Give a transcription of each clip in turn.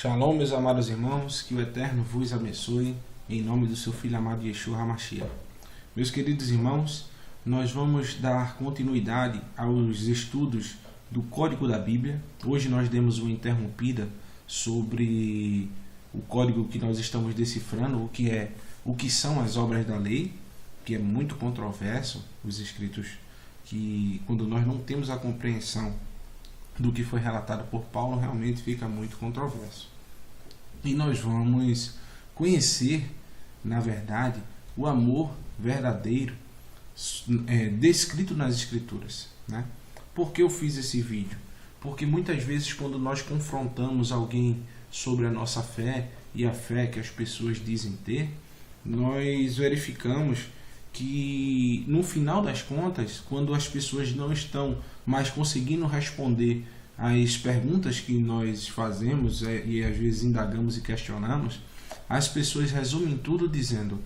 Shalom, meus amados irmãos, que o Eterno vos abençoe, em nome do seu Filho amado Yeshua HaMashiach. Meus queridos irmãos, nós vamos dar continuidade aos estudos do Código da Bíblia. Hoje nós demos uma interrompida sobre o código que nós estamos decifrando, o que são as obras da lei, que é muito controverso, os escritos que, quando nós não temos a compreensão do que foi relatado por Paulo, realmente fica muito controverso. E nós vamos conhecer, na verdade, o amor verdadeiro descrito nas Escrituras, né? Por que eu fiz esse vídeo? Porque muitas vezes, quando nós confrontamos alguém sobre a nossa fé e a fé que as pessoas dizem ter, nós verificamos que no final das contas, quando as pessoas não estão mais conseguindo responder às perguntas que nós fazemos e às vezes indagamos e questionamos, as pessoas resumem tudo dizendo,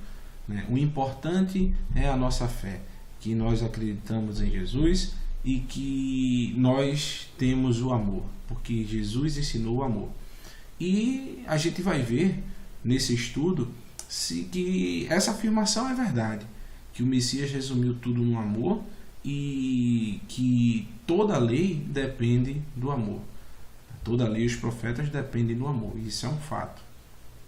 né, o importante é a nossa fé, que nós acreditamos em Jesus e que nós temos o amor, porque Jesus ensinou o amor. E a gente vai ver nesse estudo que essa afirmação é verdade, que o Messias resumiu tudo no amor e que toda a lei depende do amor. Toda a lei e os profetas dependem do amor, isso é um fato.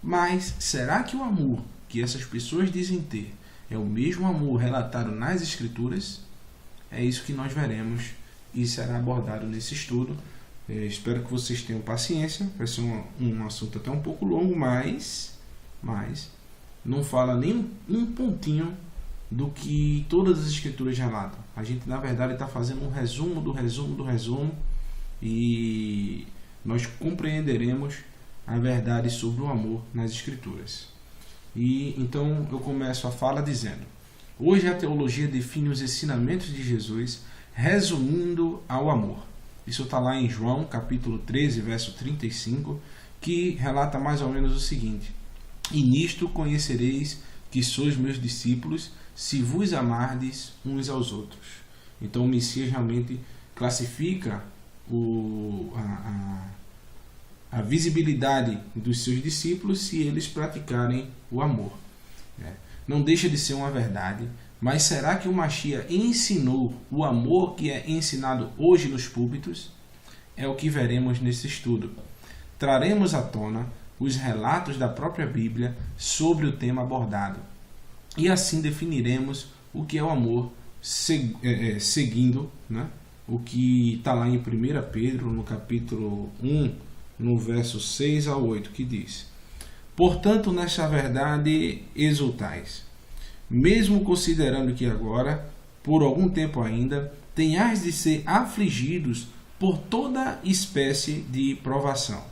Mas será que o amor que essas pessoas dizem ter é o mesmo amor relatado nas Escrituras? É isso que nós veremos e será abordado nesse estudo. Espero que vocês tenham paciência, vai ser um assunto até um pouco longo, mas não fala nem um pontinho do que todas as Escrituras relatam. A gente, na verdade, está fazendo um resumo do resumo e nós compreenderemos a verdade sobre o amor nas Escrituras. E então eu começo a fala dizendo: hoje a teologia define os ensinamentos de Jesus resumindo ao amor. Isso está lá em João, capítulo 13, verso 35, que relata mais ou menos o seguinte: e nisto conhecereis que sois meus discípulos, se vos amardes uns aos outros. Então o Messias realmente classifica a visibilidade dos seus discípulos se eles praticarem o amor. Não deixa de ser uma verdade, mas será que o Mashiach ensinou o amor que é ensinado hoje nos púlpitos? É o que veremos nesse estudo. Traremos à tona os relatos da própria Bíblia sobre o tema abordado. E assim definiremos o que é o amor, seguindo, né, o que está lá em 1 Pedro, no capítulo 1, no verso 6 a 8, que diz: portanto, nesta verdade exultais, mesmo considerando que agora, por algum tempo ainda, tenhais de ser afligidos por toda espécie de provação.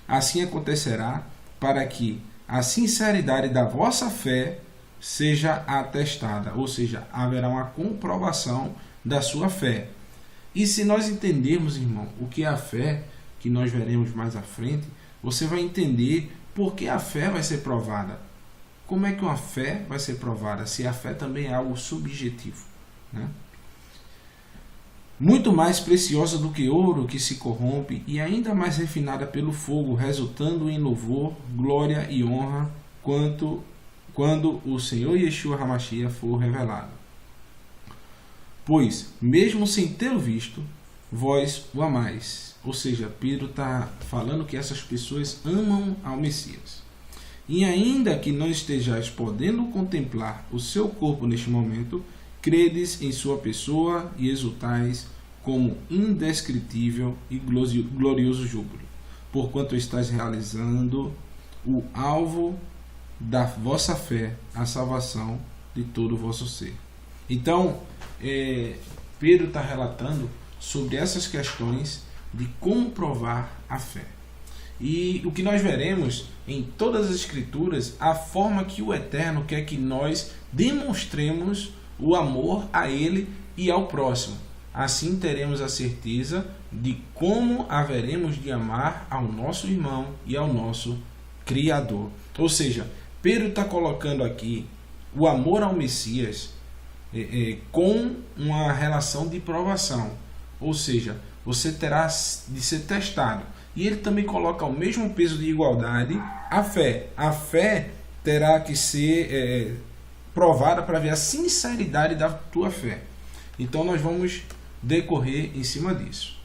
Assim acontecerá para que a sinceridade da vossa fé seja atestada, ou seja, haverá uma comprovação da sua fé. E se nós entendermos, irmão, o que é a fé, que nós veremos mais à frente, você vai entender por que a fé vai ser provada. Como é que uma fé vai ser provada, se a fé também é algo subjetivo, né? Muito mais preciosa do que ouro que se corrompe e ainda mais refinada pelo fogo, resultando em louvor, glória e honra, quando o Senhor Yeshua HaMashiach for revelado. Pois, mesmo sem tê-lo visto, vós o amais. Ou seja, Pedro está falando que essas pessoas amam ao Messias. E ainda que não estejais podendo contemplar o seu corpo neste momento, credes em sua pessoa e exultais como indescritível e glorioso júbilo, porquanto estáis realizando o alvo da vossa fé, a salvação de todo o vosso ser. Então, Pedro está relatando sobre essas questões de como provar a fé. E o que nós veremos em todas as Escrituras, a forma que o Eterno quer que nós demonstremos o amor a Ele e ao próximo. Assim teremos a certeza de como haveremos de amar ao nosso irmão e ao nosso Criador. Ou seja, Pedro está colocando aqui o amor ao Messias com uma relação de provação. Ou seja, você terá de ser testado. e ele também coloca ao mesmo peso de igualdade a fé. A fé terá que ser provada para ver a sinceridade da tua fé. Então nós vamos decorrer em cima disso.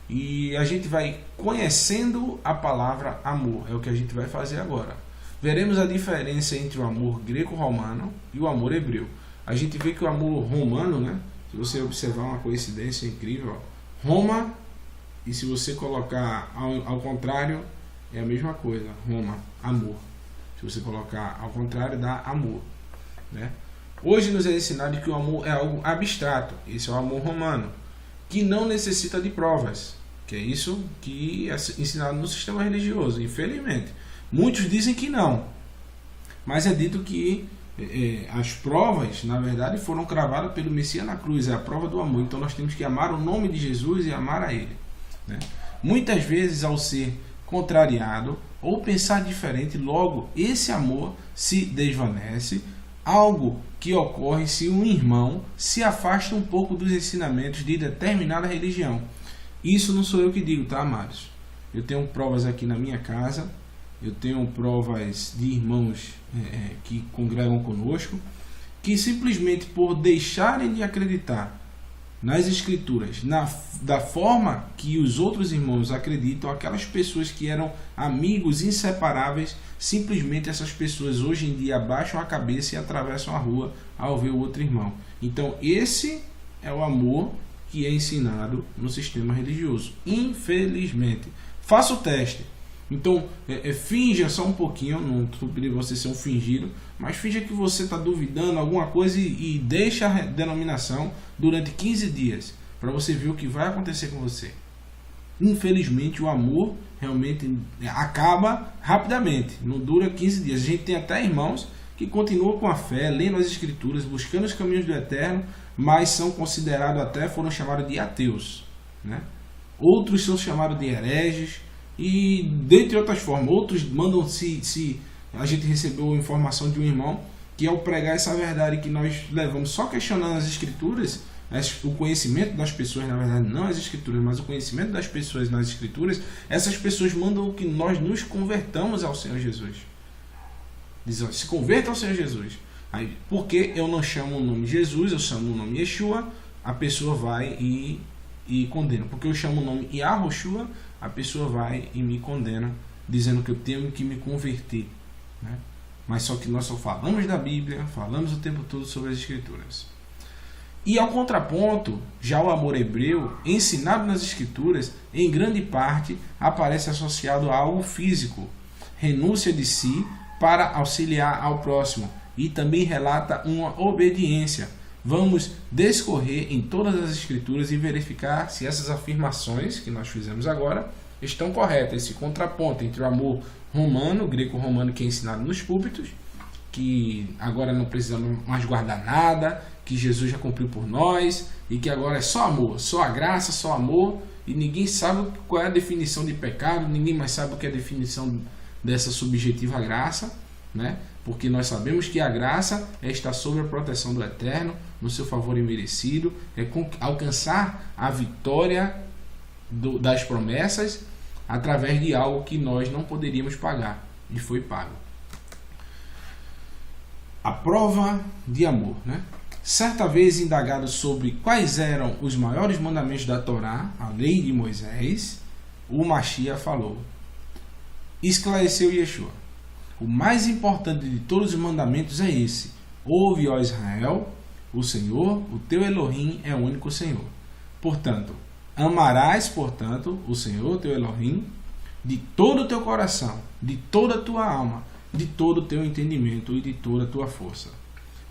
E a gente vai conhecendo a palavra amor, é o que a gente vai fazer agora. Veremos a diferença entre o amor greco-romano e o amor hebreu. A gente vê que o amor romano, né? Se você observar uma coincidência incrível, ó, Roma, e se você colocar ao contrário, é a mesma coisa. Roma, amor. Se você colocar ao contrário, dá amor, né? Hoje nos é ensinado que o amor é algo abstrato. Esse é o amor romano, que não necessita de provas, que é isso que é ensinado no sistema religioso, infelizmente. Muitos dizem que não, mas é dito que as provas, na verdade, foram cravadas pelo Messias na cruz, é a prova do amor. Então nós temos que amar o nome de Jesus e amar a Ele, né? Muitas vezes, ao ser contrariado ou pensar diferente, logo esse amor se desvanece, algo que ocorre se um irmão se afasta um pouco dos ensinamentos de determinada religião. Isso não sou eu que digo, tá, amados? Eu tenho provas aqui na minha casa, eu tenho provas de irmãos que congregam conosco, que simplesmente por deixarem de acreditar nas Escrituras, da forma que os outros irmãos acreditam, aquelas pessoas que eram amigos inseparáveis, simplesmente essas pessoas hoje em dia abaixam a cabeça e atravessam a rua ao ver o outro irmão. Então esse é o amor que é ensinado no sistema religioso, infelizmente. Faça o teste. Então, finja só um pouquinho, não estou pedindo você ser um fingido, mas finja que você está duvidando alguma coisa e deixa a denominação durante 15 dias, para você ver o que vai acontecer com você. Infelizmente, o amor realmente acaba rapidamente, não dura 15 dias. A gente tem até irmãos que continuam com a fé, lendo as Escrituras, buscando os caminhos do Eterno, mas são considerados até, foram chamados de ateus, né? Outros são chamados de hereges, e dentre outras formas. Outros mandam se a gente recebeu informação de um irmão que, ao pregar essa verdade que nós levamos só questionando as Escrituras, o conhecimento das pessoas, na verdade não as Escrituras, mas o conhecimento das pessoas nas Escrituras, essas pessoas mandam que nós nos convertamos ao Senhor Jesus. Dizem, se converta ao Senhor Jesus. Aí, porque eu não chamo o nome Jesus, eu chamo o nome Yeshua, a pessoa vai e condena. Porque eu chamo o nome Yahushua, a pessoa vai e me condena, dizendo que eu tenho que me converter, né? Mas só que nós só falamos da Bíblia, falamos o tempo todo sobre as Escrituras. E ao contraponto, já o amor hebreu, ensinado nas Escrituras, em grande parte aparece associado a algo físico, renúncia de si para auxiliar ao próximo, e também relata uma obediência. Vamos discorrer em todas as Escrituras e verificar se essas afirmações que nós fizemos agora estão corretas. Esse contraponto entre o amor romano, greco-romano, que é ensinado nos púlpitos, que agora não precisamos mais guardar nada, que Jesus já cumpriu por nós, e que agora é só amor, só a graça, só amor, e ninguém sabe qual é a definição de pecado, ninguém mais sabe o que é a definição dessa subjetiva graça, né? Porque nós sabemos que a graça é estar sob a proteção do Eterno, no seu favor imerecido, é alcançar a vitória das promessas através de algo que nós não poderíamos pagar, e foi pago. A prova de amor, né? Certa vez, indagado sobre quais eram os maiores mandamentos da Torá, a lei de Moisés, o Mashiach falou. Esclareceu Yeshua: o mais importante de todos os mandamentos é esse: ouve, ó Israel, o Senhor, o teu Elohim, é o único Senhor. Portanto, amarás, o Senhor, teu Elohim, de todo o teu coração, de toda a tua alma, de todo o teu entendimento e de toda a tua força.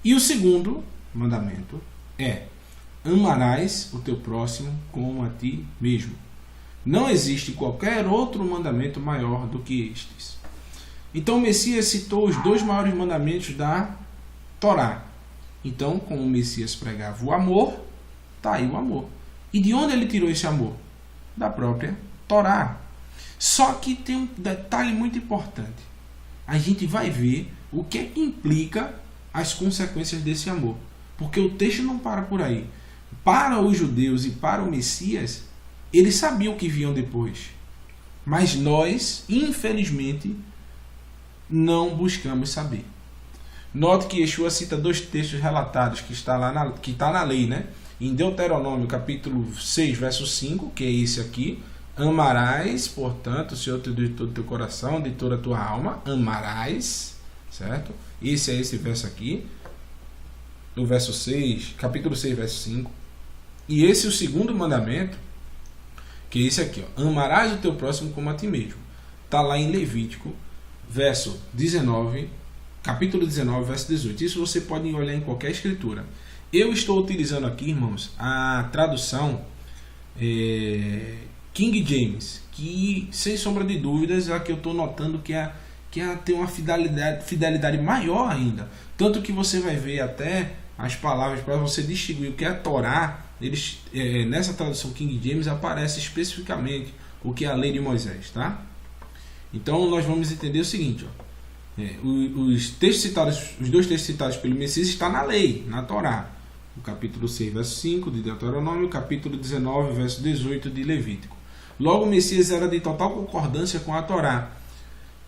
E o segundo mandamento é: amarás o teu próximo como a ti mesmo. Não existe qualquer outro mandamento maior do que estes. Então o Messias citou os dois maiores mandamentos da Torá. Então, como o Messias pregava o amor, está aí o amor. E de onde ele tirou esse amor? Da própria Torá. Só que tem um detalhe muito importante. A gente vai ver o que é que implica as consequências desse amor. Porque o texto não para por aí. Para os judeus e para o Messias, eles sabiam o que vinham depois. Mas nós, infelizmente, não buscamos saber. Note que Yeshua cita 2 textos relatados que está na lei, né? Em Deuteronômio, capítulo 6, verso 5, que é esse aqui. Amarás, portanto, o Senhor teu Deus de todo o teu coração, de toda a tua alma. Amarás, certo? Esse é esse verso aqui. No verso 6, capítulo 6, verso 5. E esse é o segundo mandamento, que é esse aqui, ó. Amarás o teu próximo como a ti mesmo. Está lá em Levítico, verso 19, capítulo 19, verso 18. Isso você pode olhar em qualquer escritura. Eu estou utilizando aqui, irmãos, a tradução King James, que, sem sombra de dúvidas, é a que eu estou notando que tem uma fidelidade maior ainda. Tanto que você vai ver até as palavras, para você distinguir o que é a Torá, nessa tradução King James aparece especificamente o que é a lei de Moisés, tá? Então nós vamos entender o seguinte, ó. Os 2 textos citados pelo Messias estão na lei, na Torá. O capítulo 6, verso 5 de Deuteronômio, o capítulo 19, verso 18 de Levítico. Logo, o Messias era de total concordância com a Torá,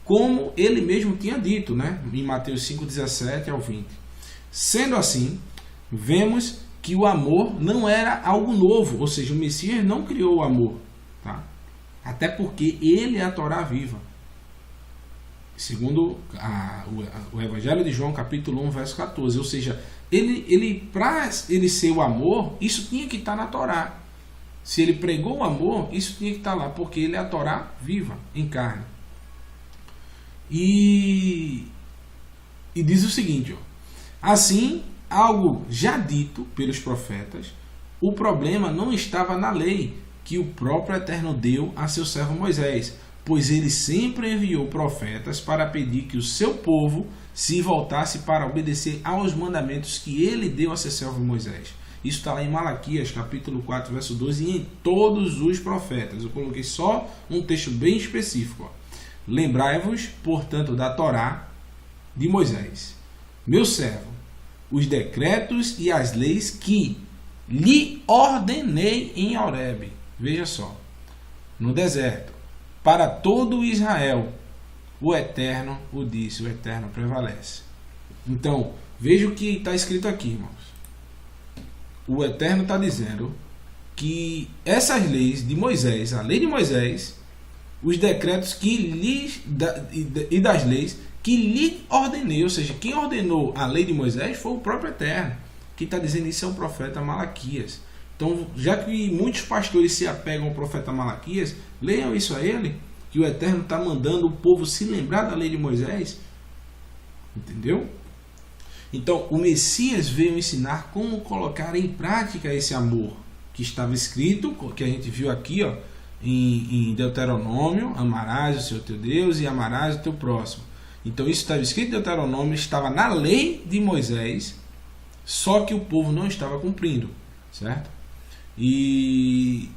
como ele mesmo tinha dito, né? Em Mateus 5, 17 ao 20. Sendo assim, vemos que o amor não era algo novo, ou seja, o Messias não criou o amor, tá? Até porque ele é a Torá viva. Segundo o Evangelho de João, capítulo 1, verso 14. Ou seja, para ele ser o amor, isso tinha que estar na Torá. Se ele pregou o amor, isso tinha que estar lá, porque ele é a Torá viva, em carne. E diz o seguinte, ó. Assim, algo já dito pelos profetas, o problema não estava na lei que o próprio Eterno deu a seu servo Moisés, pois ele sempre enviou profetas para pedir que o seu povo se voltasse para obedecer aos mandamentos que ele deu a seu servo Moisés. Isso está lá em Malaquias, capítulo 4, verso 12, e em todos os profetas. Eu coloquei só um texto bem específico. Lembrai-vos, portanto, da Torá de Moisés, meu servo, os decretos e as leis que lhe ordenei em Horebe. Veja só, no deserto, para todo Israel, o Eterno o disse, o Eterno prevalece. Então, veja o que está escrito aqui, irmãos. O Eterno está dizendo que essas leis de Moisés, a lei de Moisés, os decretos e das leis que lhe ordenei, ou seja, quem ordenou a lei de Moisés foi o próprio Eterno. Quem está dizendo isso é o profeta Malaquias. Então, já que muitos pastores se apegam ao profeta Malaquias, leiam isso a ele, que o Eterno está mandando o povo se lembrar da lei de Moisés. Entendeu? Então, o Messias veio ensinar como colocar em prática esse amor que estava escrito, que a gente viu aqui, ó, em Deuteronômio: amarás o Senhor teu Deus e amarás o teu próximo. Então, isso estava escrito em Deuteronômio, estava na lei de Moisés, só que o povo não estava cumprindo, certo? E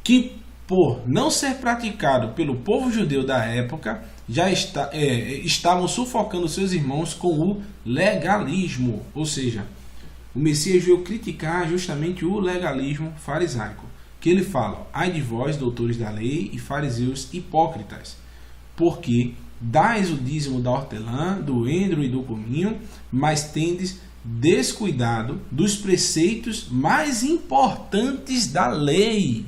que, por não ser praticado pelo povo judeu da época, já estavam sufocando seus irmãos com o legalismo. Ou seja, o Messias veio criticar justamente o legalismo farisaico, que ele fala: ai de vós, doutores da lei e fariseus hipócritas, porque dais o dízimo da hortelã, do endro e do cominho, mas tendes descuidado dos preceitos mais importantes da lei: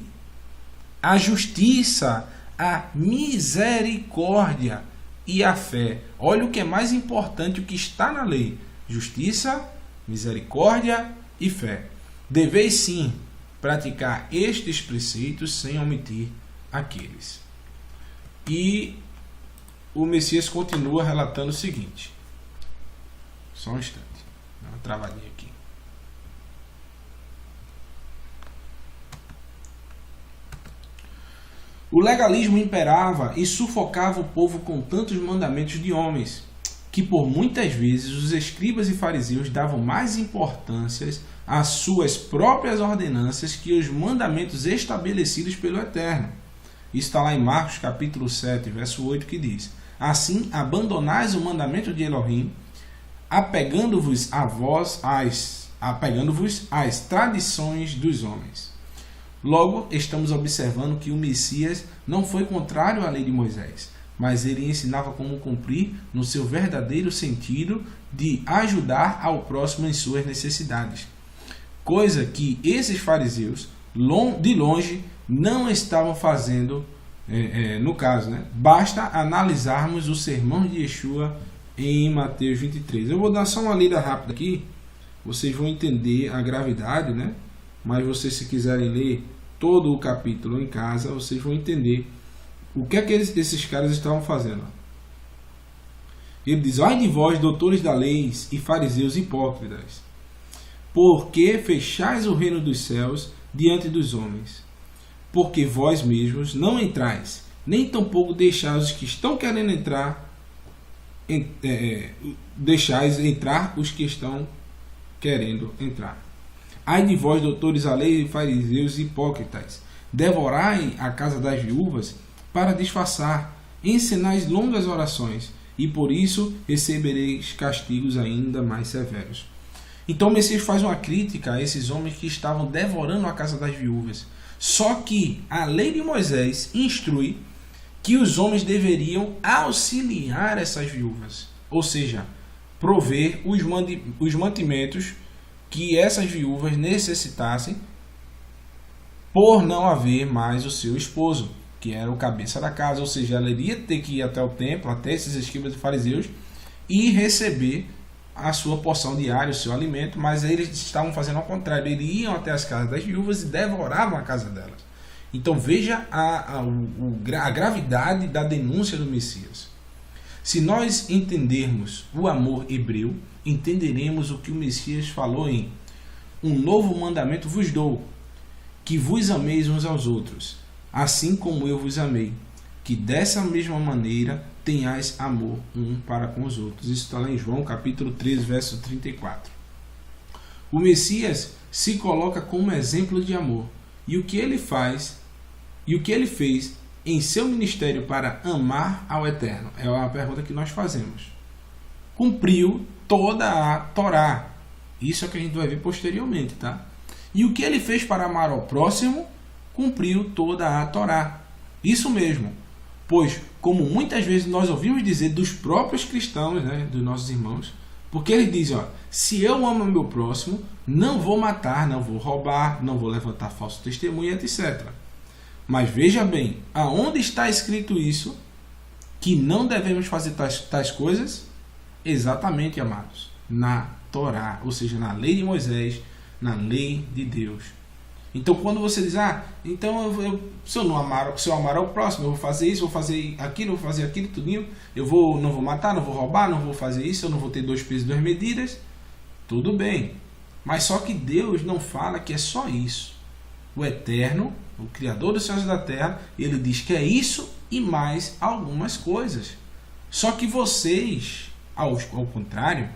a justiça, a misericórdia e a fé. Olha o que é mais importante, o que está na lei: justiça, misericórdia e fé. Deveis sim praticar estes preceitos sem omitir aqueles. E o Messias continua relatando o seguinte. Só um instante. Dá uma travadinha aqui. O legalismo imperava e sufocava o povo com tantos mandamentos de homens, que por muitas vezes os escribas e fariseus davam mais importância às suas próprias ordenanças que os mandamentos estabelecidos pelo Eterno. Isso está lá em Marcos capítulo 7, verso 8, que diz: assim abandonais o mandamento de Elohim, apegando-vos às tradições dos homens. Logo, estamos observando que o Messias não foi contrário à lei de Moisés, mas ele ensinava como cumprir no seu verdadeiro sentido de ajudar ao próximo em suas necessidades. Coisa que esses fariseus, de longe, não estavam fazendo no caso. Basta analisarmos o sermão de Yeshua em Mateus 23. Eu vou dar só uma lida rápida aqui, vocês vão entender a gravidade, mas vocês, se quiserem ler todo o capítulo em casa, vocês vão entender o que é que esses caras estavam fazendo. Ele diz: ai de vós, doutores da lei e fariseus hipócritas, porque fechais o reino dos céus diante dos homens? Porque vós mesmos não entrais, nem tampouco deixais os que estão querendo entrar, deixais entrar os que estão querendo entrar. Ai de vós, doutores da lei e fariseus hipócritas, devorai a casa das viúvas para disfarçar, ensinais longas orações, e por isso recebereis castigos ainda mais severos. Então o Messias faz uma crítica a esses homens que estavam devorando a casa das viúvas. Só que a lei de Moisés instrui que os homens deveriam auxiliar essas viúvas, ou seja, prover os mantimentos que essas viúvas necessitassem, por não haver mais o seu esposo, que era o cabeça da casa. Ou seja, ela iria ter que ir até o templo, até esses escribas e fariseus, e receber a sua porção diária, o seu alimento, mas eles estavam fazendo ao contrário. Eles iam até as casas das viúvas e devoravam a casa delas. Então veja a gravidade da denúncia do Messias. Se nós entendermos o amor hebreu, entenderemos o que o Messias falou em: um novo mandamento vos dou, que vos ameis uns aos outros, assim como eu vos amei, que dessa mesma maneira tenhais amor um para com os outros. Isso está lá em João capítulo 13, verso 34. O Messias se coloca como exemplo de amor, e o que ele faz, e o que ele fez em seu ministério para amar ao Eterno, é uma pergunta que nós fazemos. Cumpriu toda a Torá. Isso é o que a gente vai ver posteriormente, tá? E o que ele fez para amar ao próximo, cumpriu toda a Torá. Isso mesmo. Pois, como muitas vezes nós ouvimos dizer dos próprios cristãos, dos nossos irmãos, porque eles dizem: se eu amo o meu próximo, não vou matar, não vou roubar, não vou levantar falso testemunho, etc. Mas veja bem, aonde está escrito isso, que não devemos fazer tais coisas? Exatamente, amados, na Torá, ou seja, na lei de Moisés, na lei de Deus. Então, quando você diz: então se eu amar ao próximo, eu vou fazer isso, vou fazer aquilo, tudinho, não vou matar, não vou roubar, não vou fazer isso, eu não vou ter 2 pesos e 2 medidas, tudo bem. Mas só que Deus não fala que é só isso. O Eterno, o Criador dos céus e da terra, ele diz que é isso e mais algumas coisas. Só que vocês, ao contrário,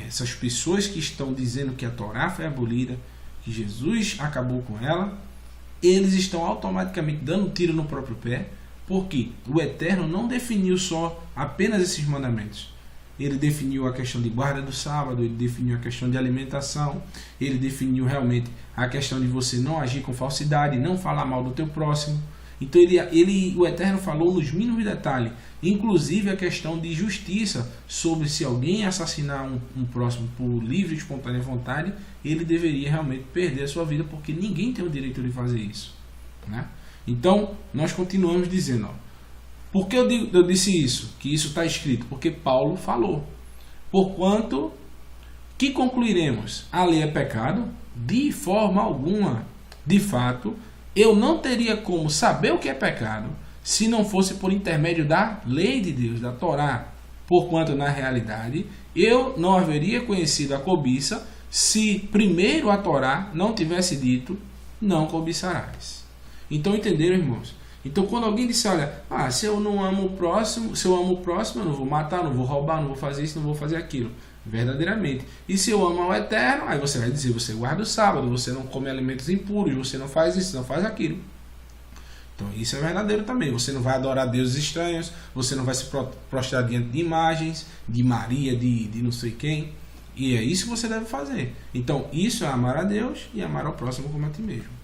essas pessoas que estão dizendo que a Torá foi abolida, que Jesus acabou com ela, eles estão automaticamente dando um tiro no próprio pé, porque o Eterno não definiu só apenas esses mandamentos. Ele definiu a questão de guarda do sábado, ele definiu a questão de alimentação, ele definiu realmente a questão de você não agir com falsidade, não falar mal do teu próximo. Então o Eterno falou nos mínimos detalhes, inclusive a questão de justiça, sobre se alguém assassinar um próximo por livre e espontânea vontade, ele deveria realmente perder a sua vida, porque ninguém tem o direito de fazer isso. Então, nós continuamos dizendo: por que eu disse isso? Que isso está escrito? Porque Paulo falou: porquanto, que concluiremos? A lei é pecado? De forma alguma. De fato, eu não teria como saber o que é pecado se não fosse por intermédio da lei de Deus, da Torá. Porquanto, na realidade, eu não haveria conhecido a cobiça se primeiro a Torá não tivesse dito: não cobiçarás. Então, entenderam, irmãos? Então, quando alguém disser: olha, se eu não amo o próximo, se eu amo o próximo, eu não vou matar, não vou roubar, não vou fazer isso, não vou fazer aquilo. Verdadeiramente. E se eu amo ao Eterno, aí você vai dizer: você guarda o sábado, você não come alimentos impuros, você não faz isso, não faz aquilo. Então, isso é verdadeiro também. Você não vai adorar deuses estranhos, você não vai se prostrar diante de imagens, de Maria, de não sei quem. E é isso que você deve fazer. Então, isso é amar a Deus e amar ao próximo como a ti mesmo.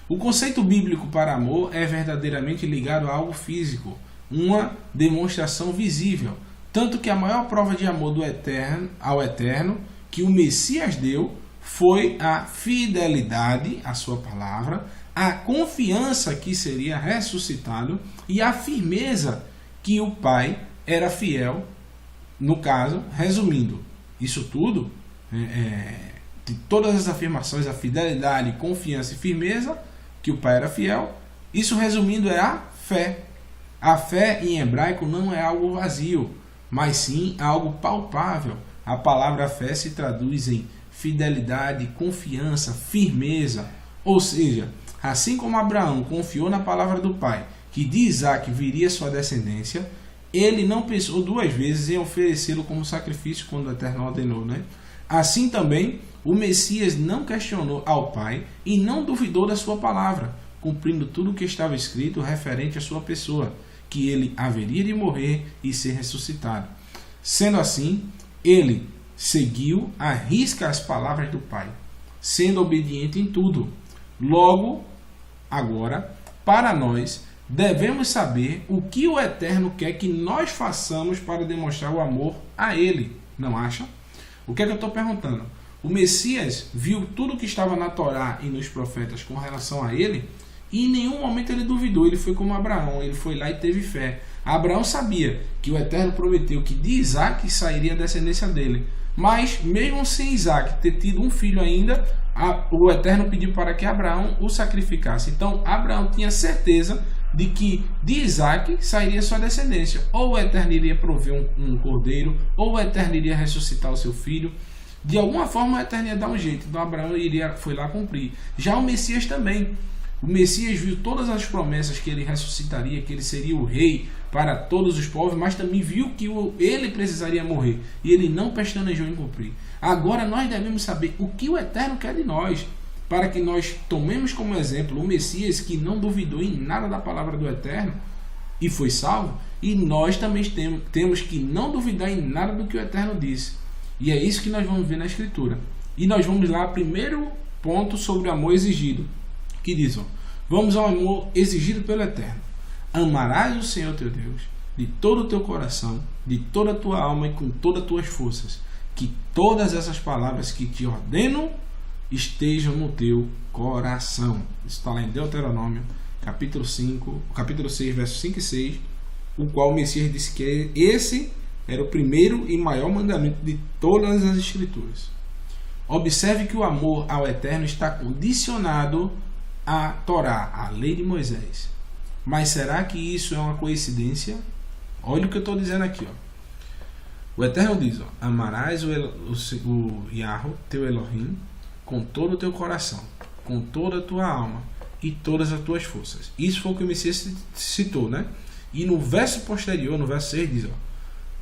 O conceito bíblico para amor é verdadeiramente ligado a algo físico, uma demonstração visível, tanto que a maior prova de amor do eterno ao eterno que o Messias deu foi a fidelidade à sua palavra, a confiança que seria ressuscitado e a firmeza que o Pai era fiel. No caso, resumindo, isso tudo, de todas as afirmações, a fidelidade, confiança e firmeza, que o Pai era fiel, isso resumindo é a fé. A fé em hebraico não é algo vazio, mas sim algo palpável. A palavra fé se traduz em fidelidade, confiança, firmeza. Ou seja, assim como Abraão confiou na palavra do Pai, que de Isaac viria sua descendência, ele não pensou duas vezes em oferecê-lo como sacrifício quando o Eterno ordenou, né? Assim também, o Messias não questionou ao Pai e não duvidou da sua palavra, cumprindo tudo o que estava escrito referente à sua pessoa, que ele haveria de morrer e ser ressuscitado. Sendo assim, ele seguiu à risca as palavras do Pai, sendo obediente em tudo. Logo, agora, para nós, devemos saber o que o Eterno quer que nós façamos para demonstrar o amor a Ele, não acha? O que é que eu estou perguntando? O Messias viu tudo que estava na Torá e nos profetas com relação a Ele e em nenhum momento ele duvidou. Ele foi como Abraão, ele foi lá e teve fé. Abraão sabia que o Eterno prometeu que de Isaac sairia a descendência dele, mas mesmo sem Isaac ter tido um filho ainda, o Eterno pediu para que Abraão o sacrificasse. Então Abraão tinha certeza de que de Isaac sairia sua descendência. Ou o Eterno iria prover um cordeiro, ou o Eterno iria ressuscitar o seu filho. De alguma forma o Eterno ia dar um jeito. Então Abraão foi lá cumprir. Já o Messias também. O Messias viu todas as promessas que ele ressuscitaria, que ele seria o rei para todos os povos, mas também viu que ele precisaria morrer. E ele não pestanejou em cumprir. Agora nós devemos saber o que o Eterno quer de nós, para que nós tomemos como exemplo o Messias que não duvidou em nada da palavra do Eterno e foi salvo, e nós também temos que não duvidar em nada do que o Eterno disse. E é isso que nós vamos ver na Escritura. E nós vamos lá, primeiro ponto sobre o amor exigido, que diz, vamos ao amor exigido pelo Eterno. Amarás o Senhor teu Deus de todo o teu coração, de toda a tua alma e com todas as tuas forças. Que todas essas palavras que te ordeno estejam no teu coração. Isso está lá em Deuteronômio, capítulo 6, versos 5 e 6, o qual o Messias disse que esse era o primeiro e maior mandamento de todas as Escrituras. Observe que o amor ao Eterno está condicionado à Torá, à lei de Moisés. Mas será que isso é uma coincidência? Olha o que eu estou dizendo aqui. O Eterno diz, amarás o Yahweh, teu Elohim, com todo o teu coração, com toda a tua alma e todas as tuas forças. Isso foi o que o Messias citou, né? E no verso posterior, no verso 6, diz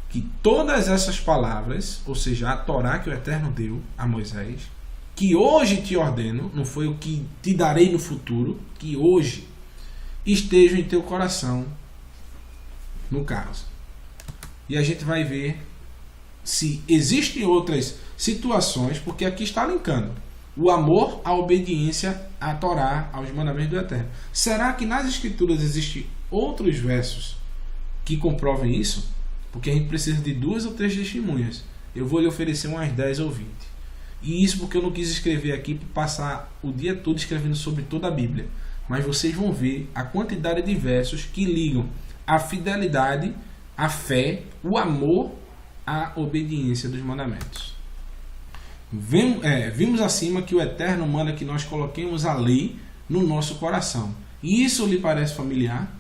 que todas essas palavras, ou seja, a Torá que o Eterno deu a Moisés, que hoje te ordeno, não foi o que te darei no futuro, que hoje estejam em teu coração, no caso. E a gente vai ver se existem outras situações, porque aqui está linkando o amor, a obediência à Torá, aos mandamentos do Eterno. Será que nas Escrituras existem outros versos que comprovem isso? Porque a gente precisa de 2 ou 3 testemunhas. Eu vou lhe oferecer umas 10 ou 20. E isso porque eu não quis escrever aqui para passar o dia todo escrevendo sobre toda a Bíblia. Mas vocês vão ver a quantidade de versos que ligam a fidelidade, a fé, o amor, a obediência dos mandamentos. Vimos acima que o Eterno manda que nós coloquemos a lei no nosso coração. E isso lhe parece familiar?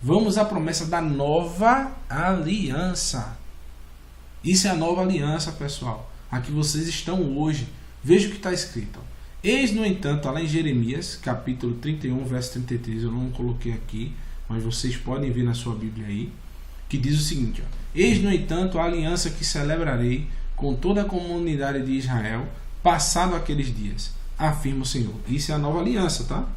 Vamos à promessa da nova aliança. Isso é a nova aliança, pessoal. Aqui vocês estão hoje. Veja o que está escrito. Eis, no entanto, lá em Jeremias, capítulo 31, verso 33, eu não coloquei aqui, mas vocês podem ver na sua Bíblia aí, que diz o seguinte, eis, no entanto, a aliança que celebrarei com toda a comunidade de Israel, passado aqueles dias, afirma o Senhor. Isso é a nova aliança, tá?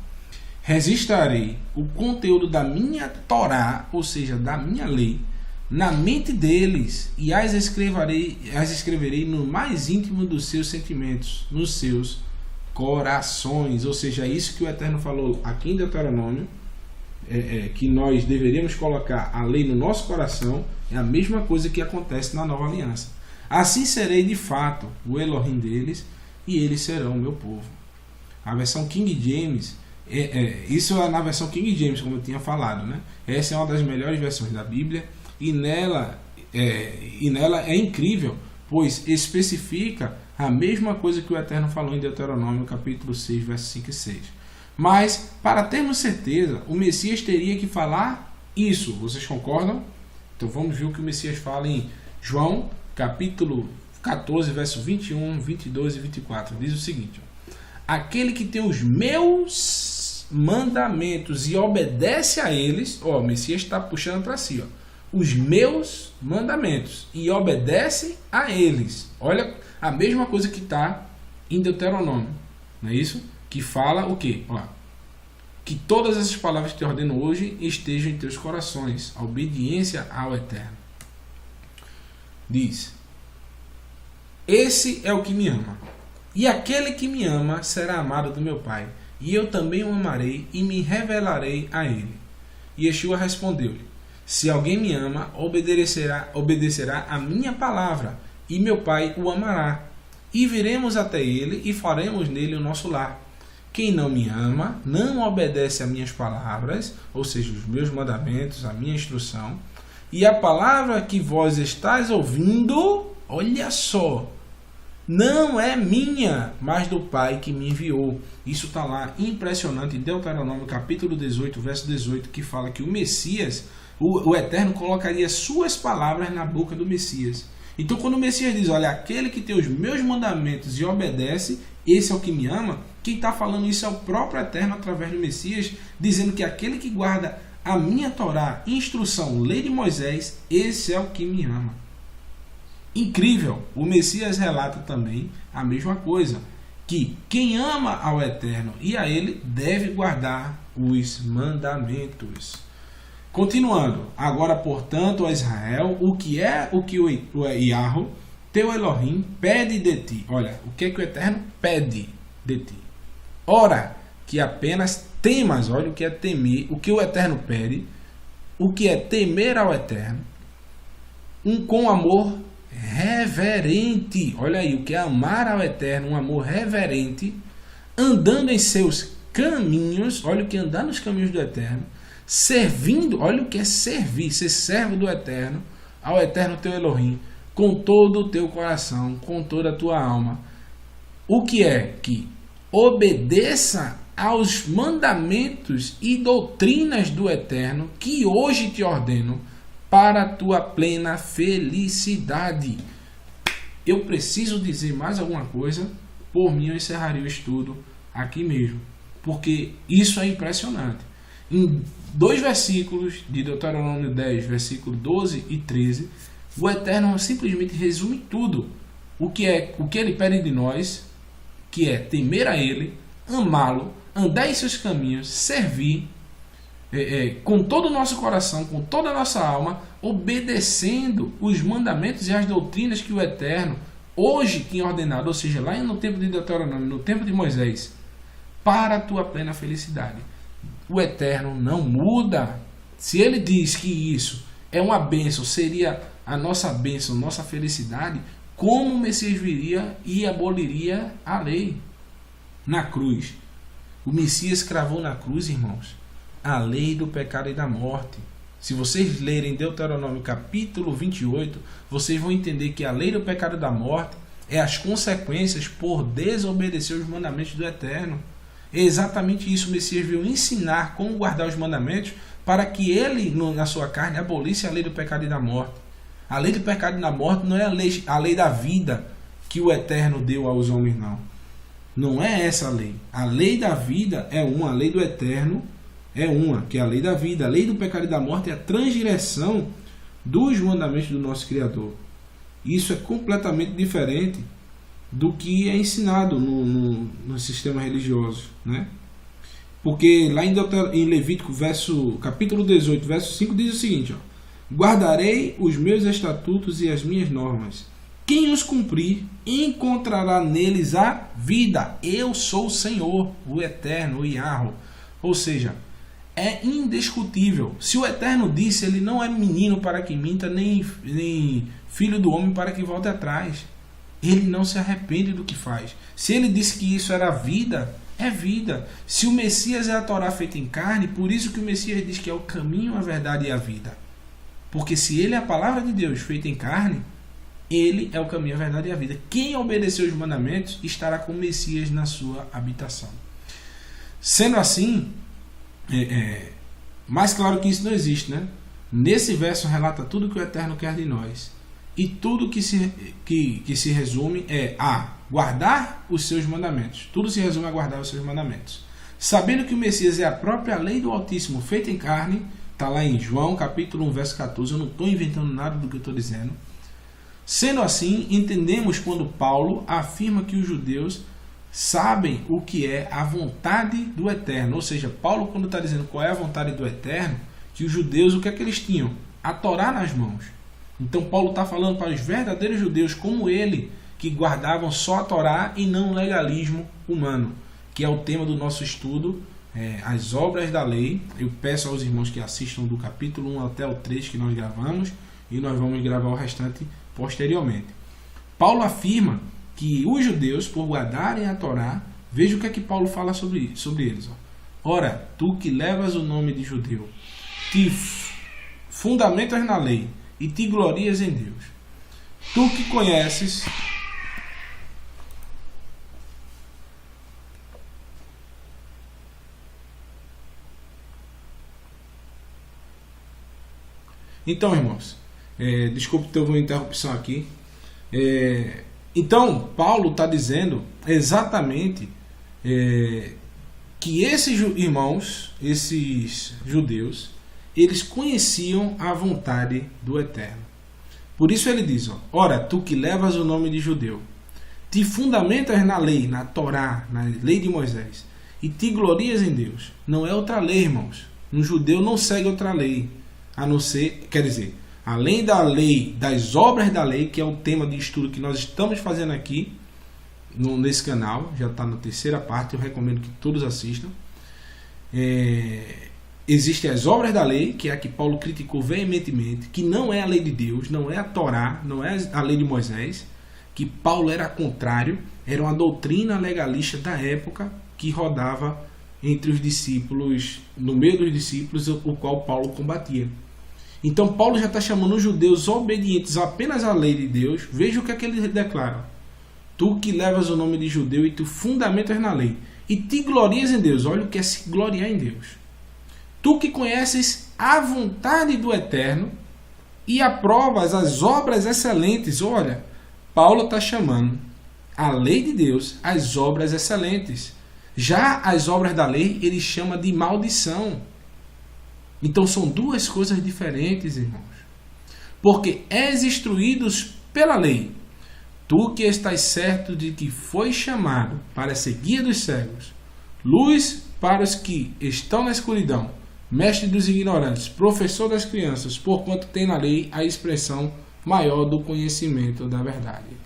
Registrarei o conteúdo da minha Torá, ou seja, da minha lei, na mente deles, e as escreverei no mais íntimo dos seus sentimentos, nos seus corações. Ou seja, isso que o Eterno falou aqui em Deuteronômio, que nós deveríamos colocar a lei no nosso coração, é a mesma coisa que acontece na nova aliança. Assim serei de fato o Elohim deles, e eles serão o meu povo. A versão King James, isso é na versão King James, como eu tinha falado, né? Essa é uma das melhores versões da Bíblia, e nela é incrível, pois especifica a mesma coisa que o Eterno falou em Deuteronômio capítulo 6, versos 5 e 6. Mas, para termos certeza, o Messias teria que falar isso. Vocês concordam? Então vamos ver o que o Messias fala em João capítulo 14, verso 21, 22 e 24. Diz o seguinte: aquele que tem os meus mandamentos e obedece a eles, o Messias está puxando para si, os meus mandamentos e obedece a eles. Olha a mesma coisa que está em Deuteronômio, não é isso? Que fala o quê? Que todas essas palavras que te ordeno hoje estejam em teus corações, a obediência ao Eterno. Diz: esse é o que me ama, e aquele que me ama será amado do meu Pai, e eu também o amarei e me revelarei a ele. E Yeshua respondeu-lhe: se alguém me ama, obedecerá a minha palavra, e meu Pai o amará, e viremos até ele e faremos nele o nosso lar. Quem não me ama, não obedece a minhas palavras, ou seja, os meus mandamentos, a minha instrução, e a palavra que vós estáis ouvindo, olha só, não é minha, mas do Pai que me enviou. Isso está lá, impressionante, em Deuteronômio capítulo 18, verso 18, que fala que o Messias, o Eterno colocaria suas palavras na boca do Messias. Então quando o Messias diz, olha, aquele que tem os meus mandamentos e obedece, esse é o que me ama, quem está falando isso é o próprio Eterno através do Messias, dizendo que aquele que guarda a minha Torá, instrução, lei de Moisés, esse é o que me ama. Incrível! O Messias relata também a mesma coisa, que quem ama ao Eterno e a ele deve guardar os mandamentos. Continuando, agora, portanto, a Israel, o que o Yahweh, teu Elohim, pede de ti. Olha, o que o Eterno pede de ti? Ora, que apenas temas, olha o que é temer, o que o Eterno pede, o que é temer ao Eterno, com amor reverente. Olha aí, o que é amar ao Eterno, um amor reverente, andando em seus caminhos, olha o que é andar nos caminhos do Eterno, servindo, olha o que é servir, ser servo do Eterno, ao Eterno teu Elohim, com todo o teu coração, com toda a tua alma. O que é? Que obedeça aos mandamentos e doutrinas do Eterno, que hoje te ordeno, para a tua plena felicidade. Eu preciso dizer mais alguma coisa, por mim eu encerraria o estudo aqui mesmo, porque isso é impressionante. Em 2 versículos de Deuteronômio 10, versículo 12 e 13, o Eterno simplesmente resume tudo. O que ele pede de nós, que é temer a Ele, amá-lo, andar em seus caminhos, servir com todo o nosso coração, com toda a nossa alma, obedecendo os mandamentos e as doutrinas que o Eterno hoje tinha ordenado, ou seja, lá no tempo de Deuteronômio, no tempo de Moisés, para a tua plena felicidade. O Eterno não muda. Se ele diz que isso é uma bênção, seria a nossa bênção, nossa felicidade, como o Messias viria e aboliria a lei na cruz? O Messias cravou na cruz, irmãos, a lei do pecado e da morte. Se vocês lerem Deuteronômio capítulo 28, vocês vão entender que a lei do pecado e da morte é as consequências por desobedecer os mandamentos do Eterno. É exatamente isso. O Messias veio ensinar como guardar os mandamentos para que ele, na sua carne, abolisse a lei do pecado e da morte. A lei do pecado e da morte não é a lei da vida que o Eterno deu aos homens, não. Não é essa a lei. A lei da vida é uma, a lei do Eterno é uma, que é a lei da vida. A lei do pecado e da morte é a transgressão dos mandamentos do nosso Criador. Isso é completamente diferente do que é ensinado no sistema religioso, né? Porque lá em Levítico, capítulo 18, verso 5, diz o seguinte: guardarei os meus estatutos e as minhas normas, Quem os cumprir encontrará neles a vida. Eu sou o Senhor, o Eterno, o Yahweh. Ou seja, é indiscutível. Se o Eterno disse, ele não é menino para que minta, nem filho do homem para que volte atrás. Ele não se arrepende do que faz. Se ele disse que isso era vida, é vida. Se o Messias é a Torá feita em carne, por isso que o Messias diz que é o caminho, a verdade e a vida. Porque se ele é a palavra de Deus feita em carne, ele é o caminho, a verdade e a vida. Quem obedecer os mandamentos estará com o Messias na sua habitação. Sendo assim, mais claro que isso não existe, né? Nesse verso relata tudo que o Eterno quer de nós. E tudo que se resume é a guardar os seus mandamentos. Tudo se resume a guardar os seus mandamentos. Sabendo que o Messias é a própria lei do Altíssimo feita em carne, está lá em João capítulo 1, verso 14, eu não estou inventando nada do que eu estou dizendo. Sendo assim, entendemos quando Paulo afirma que os judeus sabem o que é a vontade do Eterno. Ou seja, Paulo, quando está dizendo qual é a vontade do Eterno, que os judeus, o que é que eles tinham? A Torá nas mãos. Então Paulo está falando para os verdadeiros judeus como ele, que guardavam só a Torá e não o legalismo humano, que é o tema do nosso estudo, as obras da lei. Eu peço aos irmãos que assistam do capítulo 1 até o 3 que nós gravamos, e nós vamos gravar o restante posteriormente. Paulo afirma que os judeus, por guardarem a Torá, veja o que é que Paulo fala sobre eles. Ora, tu que levas o nome de judeu, te fundamentas na lei e te glorias em Deus. Tu que conheces Então, irmãos, desculpe ter uma interrupção aqui. Então, Paulo está dizendo exatamente que esses irmãos, esses judeus, eles conheciam a vontade do Eterno. Por isso ele diz, ora, tu que levas o nome de judeu, te fundamentas na lei, na Torá, na lei de Moisés, e te glorias em Deus. Não é outra lei, irmãos. Um judeu não segue outra lei, a não ser, quer dizer, além da lei, das obras da lei, que é o tema de estudo que nós estamos fazendo aqui nesse canal, já está na terceira parte, eu recomendo que todos assistam. Existem as obras da lei, que é a que Paulo criticou veementemente, que não é a lei de Deus, não é a Torá, não é a lei de Moisés, que Paulo era contrário, era uma doutrina legalista da época que rodava entre os discípulos, no meio dos discípulos, o qual Paulo combatia. Então Paulo já está chamando os judeus obedientes apenas à lei de Deus. Veja o que é que ele declara. Tu que levas o nome de judeu e tu fundamentas na lei e te glorias em Deus. Olha o que é se gloriar em Deus. Tu que conheces a vontade do Eterno e aprovas as obras excelentes. Olha, Paulo está chamando a lei de Deus as obras excelentes. Já as obras da lei ele chama de maldição. Então são duas coisas diferentes, irmãos. Porque és instruídos pela lei, tu que estás certo de que foi chamado para ser guia dos cegos, luz para os que estão na escuridão, mestre dos ignorantes, professor das crianças, porquanto tem na lei a expressão maior do conhecimento da verdade.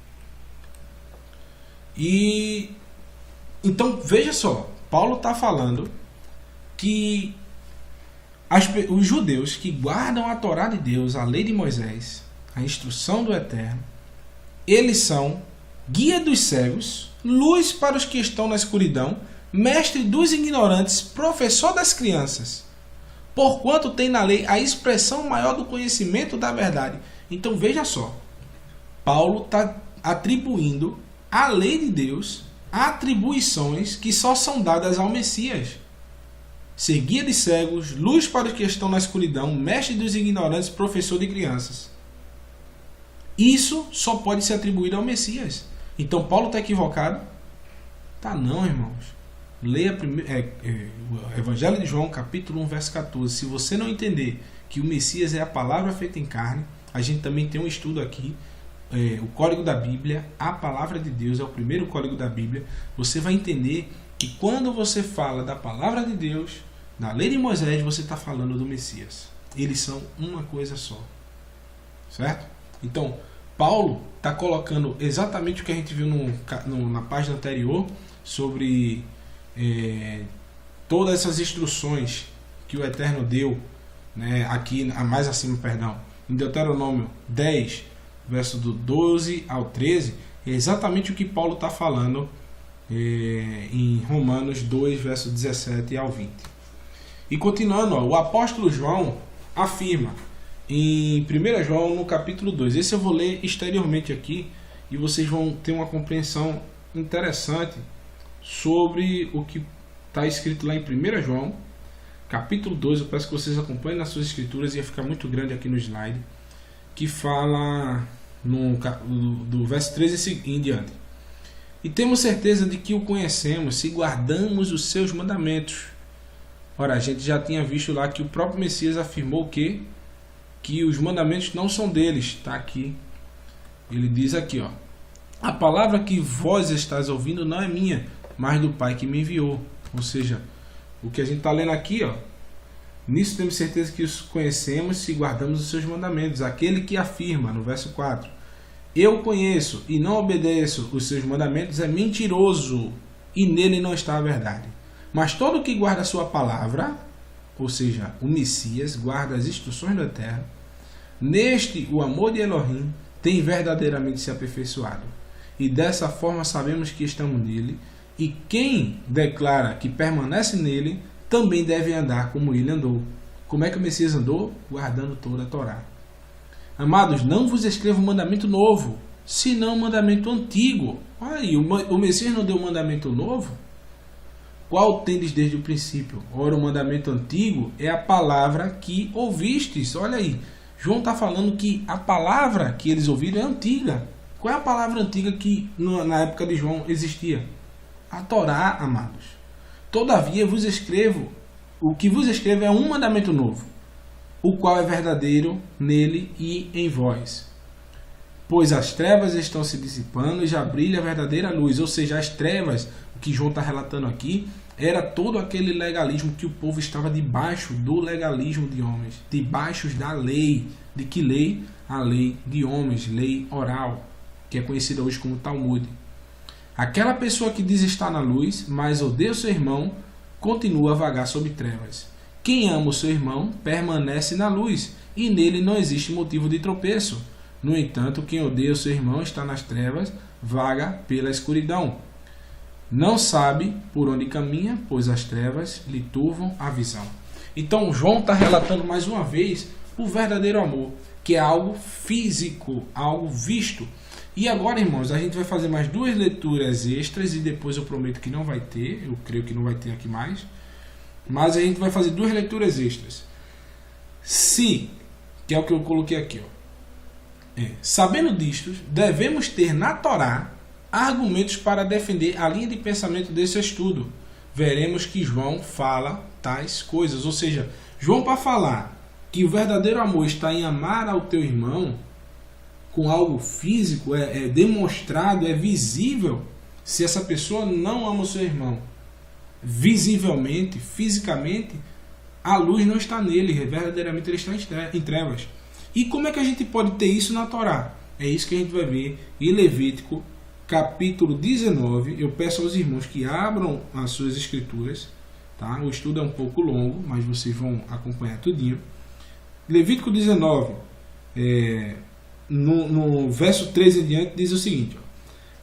E então veja só, Paulo está falando que os judeus que guardam a Torá de Deus, a lei de Moisés, a instrução do Eterno, eles são guia dos cegos, luz para os que estão na escuridão, mestre dos ignorantes, professor das crianças, porquanto tem na lei a expressão maior do conhecimento da verdade. Então veja só, Paulo está atribuindo à lei de Deus atribuições que só são dadas ao Messias. Ser guia de cegos, luz para os que estão na escuridão, mestre dos ignorantes, professor de crianças. Isso só pode ser atribuído ao Messias. Então Paulo está equivocado? Tá não, irmãos. Leia o Evangelho de João, capítulo 1, verso 14. Se você não entender que o Messias é a palavra feita em carne, a gente também tem um estudo aqui, o Código da Bíblia, a palavra de Deus é o primeiro código da Bíblia. Você vai entender que quando você fala da palavra de Deus, da lei de Moisés, você está falando do Messias. Eles são uma coisa só. Certo? Então, Paulo está colocando exatamente o que a gente viu na página anterior sobre todas essas instruções que o Eterno deu, né, aqui, mais acima, perdão, em Deuteronômio 10, verso do 12 ao 13, é exatamente o que Paulo está falando em Romanos 2, verso 17 ao 20. E continuando, o apóstolo João afirma em 1 João, no capítulo 2, esse eu vou ler exteriormente aqui, e vocês vão ter uma compreensão interessante sobre o que está escrito lá em 1 João, capítulo 2, eu peço que vocês acompanhem nas suas escrituras, ia ficar muito grande aqui no slide, que fala do verso 13 em diante. E temos certeza de que o conhecemos se guardamos os seus mandamentos. Ora, a gente já tinha visto lá que o próprio Messias afirmou que os mandamentos não são deles. Está aqui. Ele diz aqui, a palavra que vós estáis ouvindo não é minha, mas do Pai que me enviou. Ou seja, o que a gente está lendo aqui, nisso temos certeza que os conhecemos se guardamos os seus mandamentos. Aquele que afirma, no verso 4, eu conheço e não obedeço os seus mandamentos é mentiroso e nele não está a verdade. Mas todo que guarda a sua palavra, ou seja, o Messias, guarda as instruções do Eterno, neste o amor de Elohim tem verdadeiramente se aperfeiçoado. E dessa forma sabemos que estamos nele, e quem declara que permanece nele, também deve andar como ele andou. Como é que o Messias andou? Guardando toda a Torá. Amados, não vos escrevo um mandamento novo, senão um mandamento antigo. Olha aí, o Messias não deu um mandamento novo? Qual tendes desde o princípio? Ora, o mandamento antigo é a palavra que ouvistes. Olha aí, João está falando que a palavra que eles ouviram é antiga. Qual é a palavra antiga que na época de João existia? A Torá, amados. Todavia vos escrevo, o que vos escrevo é um mandamento novo, o qual é verdadeiro nele e em vós. Pois as trevas estão se dissipando e já brilha a verdadeira luz. Ou seja, as trevas, o que João está relatando aqui, era todo aquele legalismo que o povo estava debaixo do legalismo de homens, debaixo da lei. De que lei? A lei de homens, lei oral, que é conhecida hoje como Talmud. Aquela pessoa que diz estar na luz, mas odeia o seu irmão, continua a vagar sob trevas. Quem ama o seu irmão permanece na luz, e nele não existe motivo de tropeço. No entanto, quem odeia o seu irmão está nas trevas, vaga pela escuridão. Não sabe por onde caminha, pois as trevas lhe turvam a visão. Então, João está relatando mais uma vez o verdadeiro amor, que é algo físico, algo visto. E agora, irmãos, a gente vai fazer mais duas leituras extras, e depois eu prometo que não vai ter, eu creio que não vai ter aqui mais. Mas a gente vai fazer duas leituras extras. Se, que é o que eu coloquei aqui, sabendo disto, devemos ter na Torá argumentos para defender a linha de pensamento desse estudo. Veremos que João fala tais coisas. Ou seja, João, para falar que o verdadeiro amor está em amar ao teu irmão com algo físico, é demonstrado, é visível. Se essa pessoa não ama o seu irmão visivelmente, fisicamente, a luz não está nele, verdadeiramente ele está em trevas. E como é que a gente pode ter isso na Torá? É isso que a gente vai ver em Levítico, capítulo 19. Eu peço aos irmãos que abram as suas escrituras, tá? O estudo é um pouco longo, mas vocês vão acompanhar tudinho. Levítico 19, no verso 13 em diante, diz o seguinte: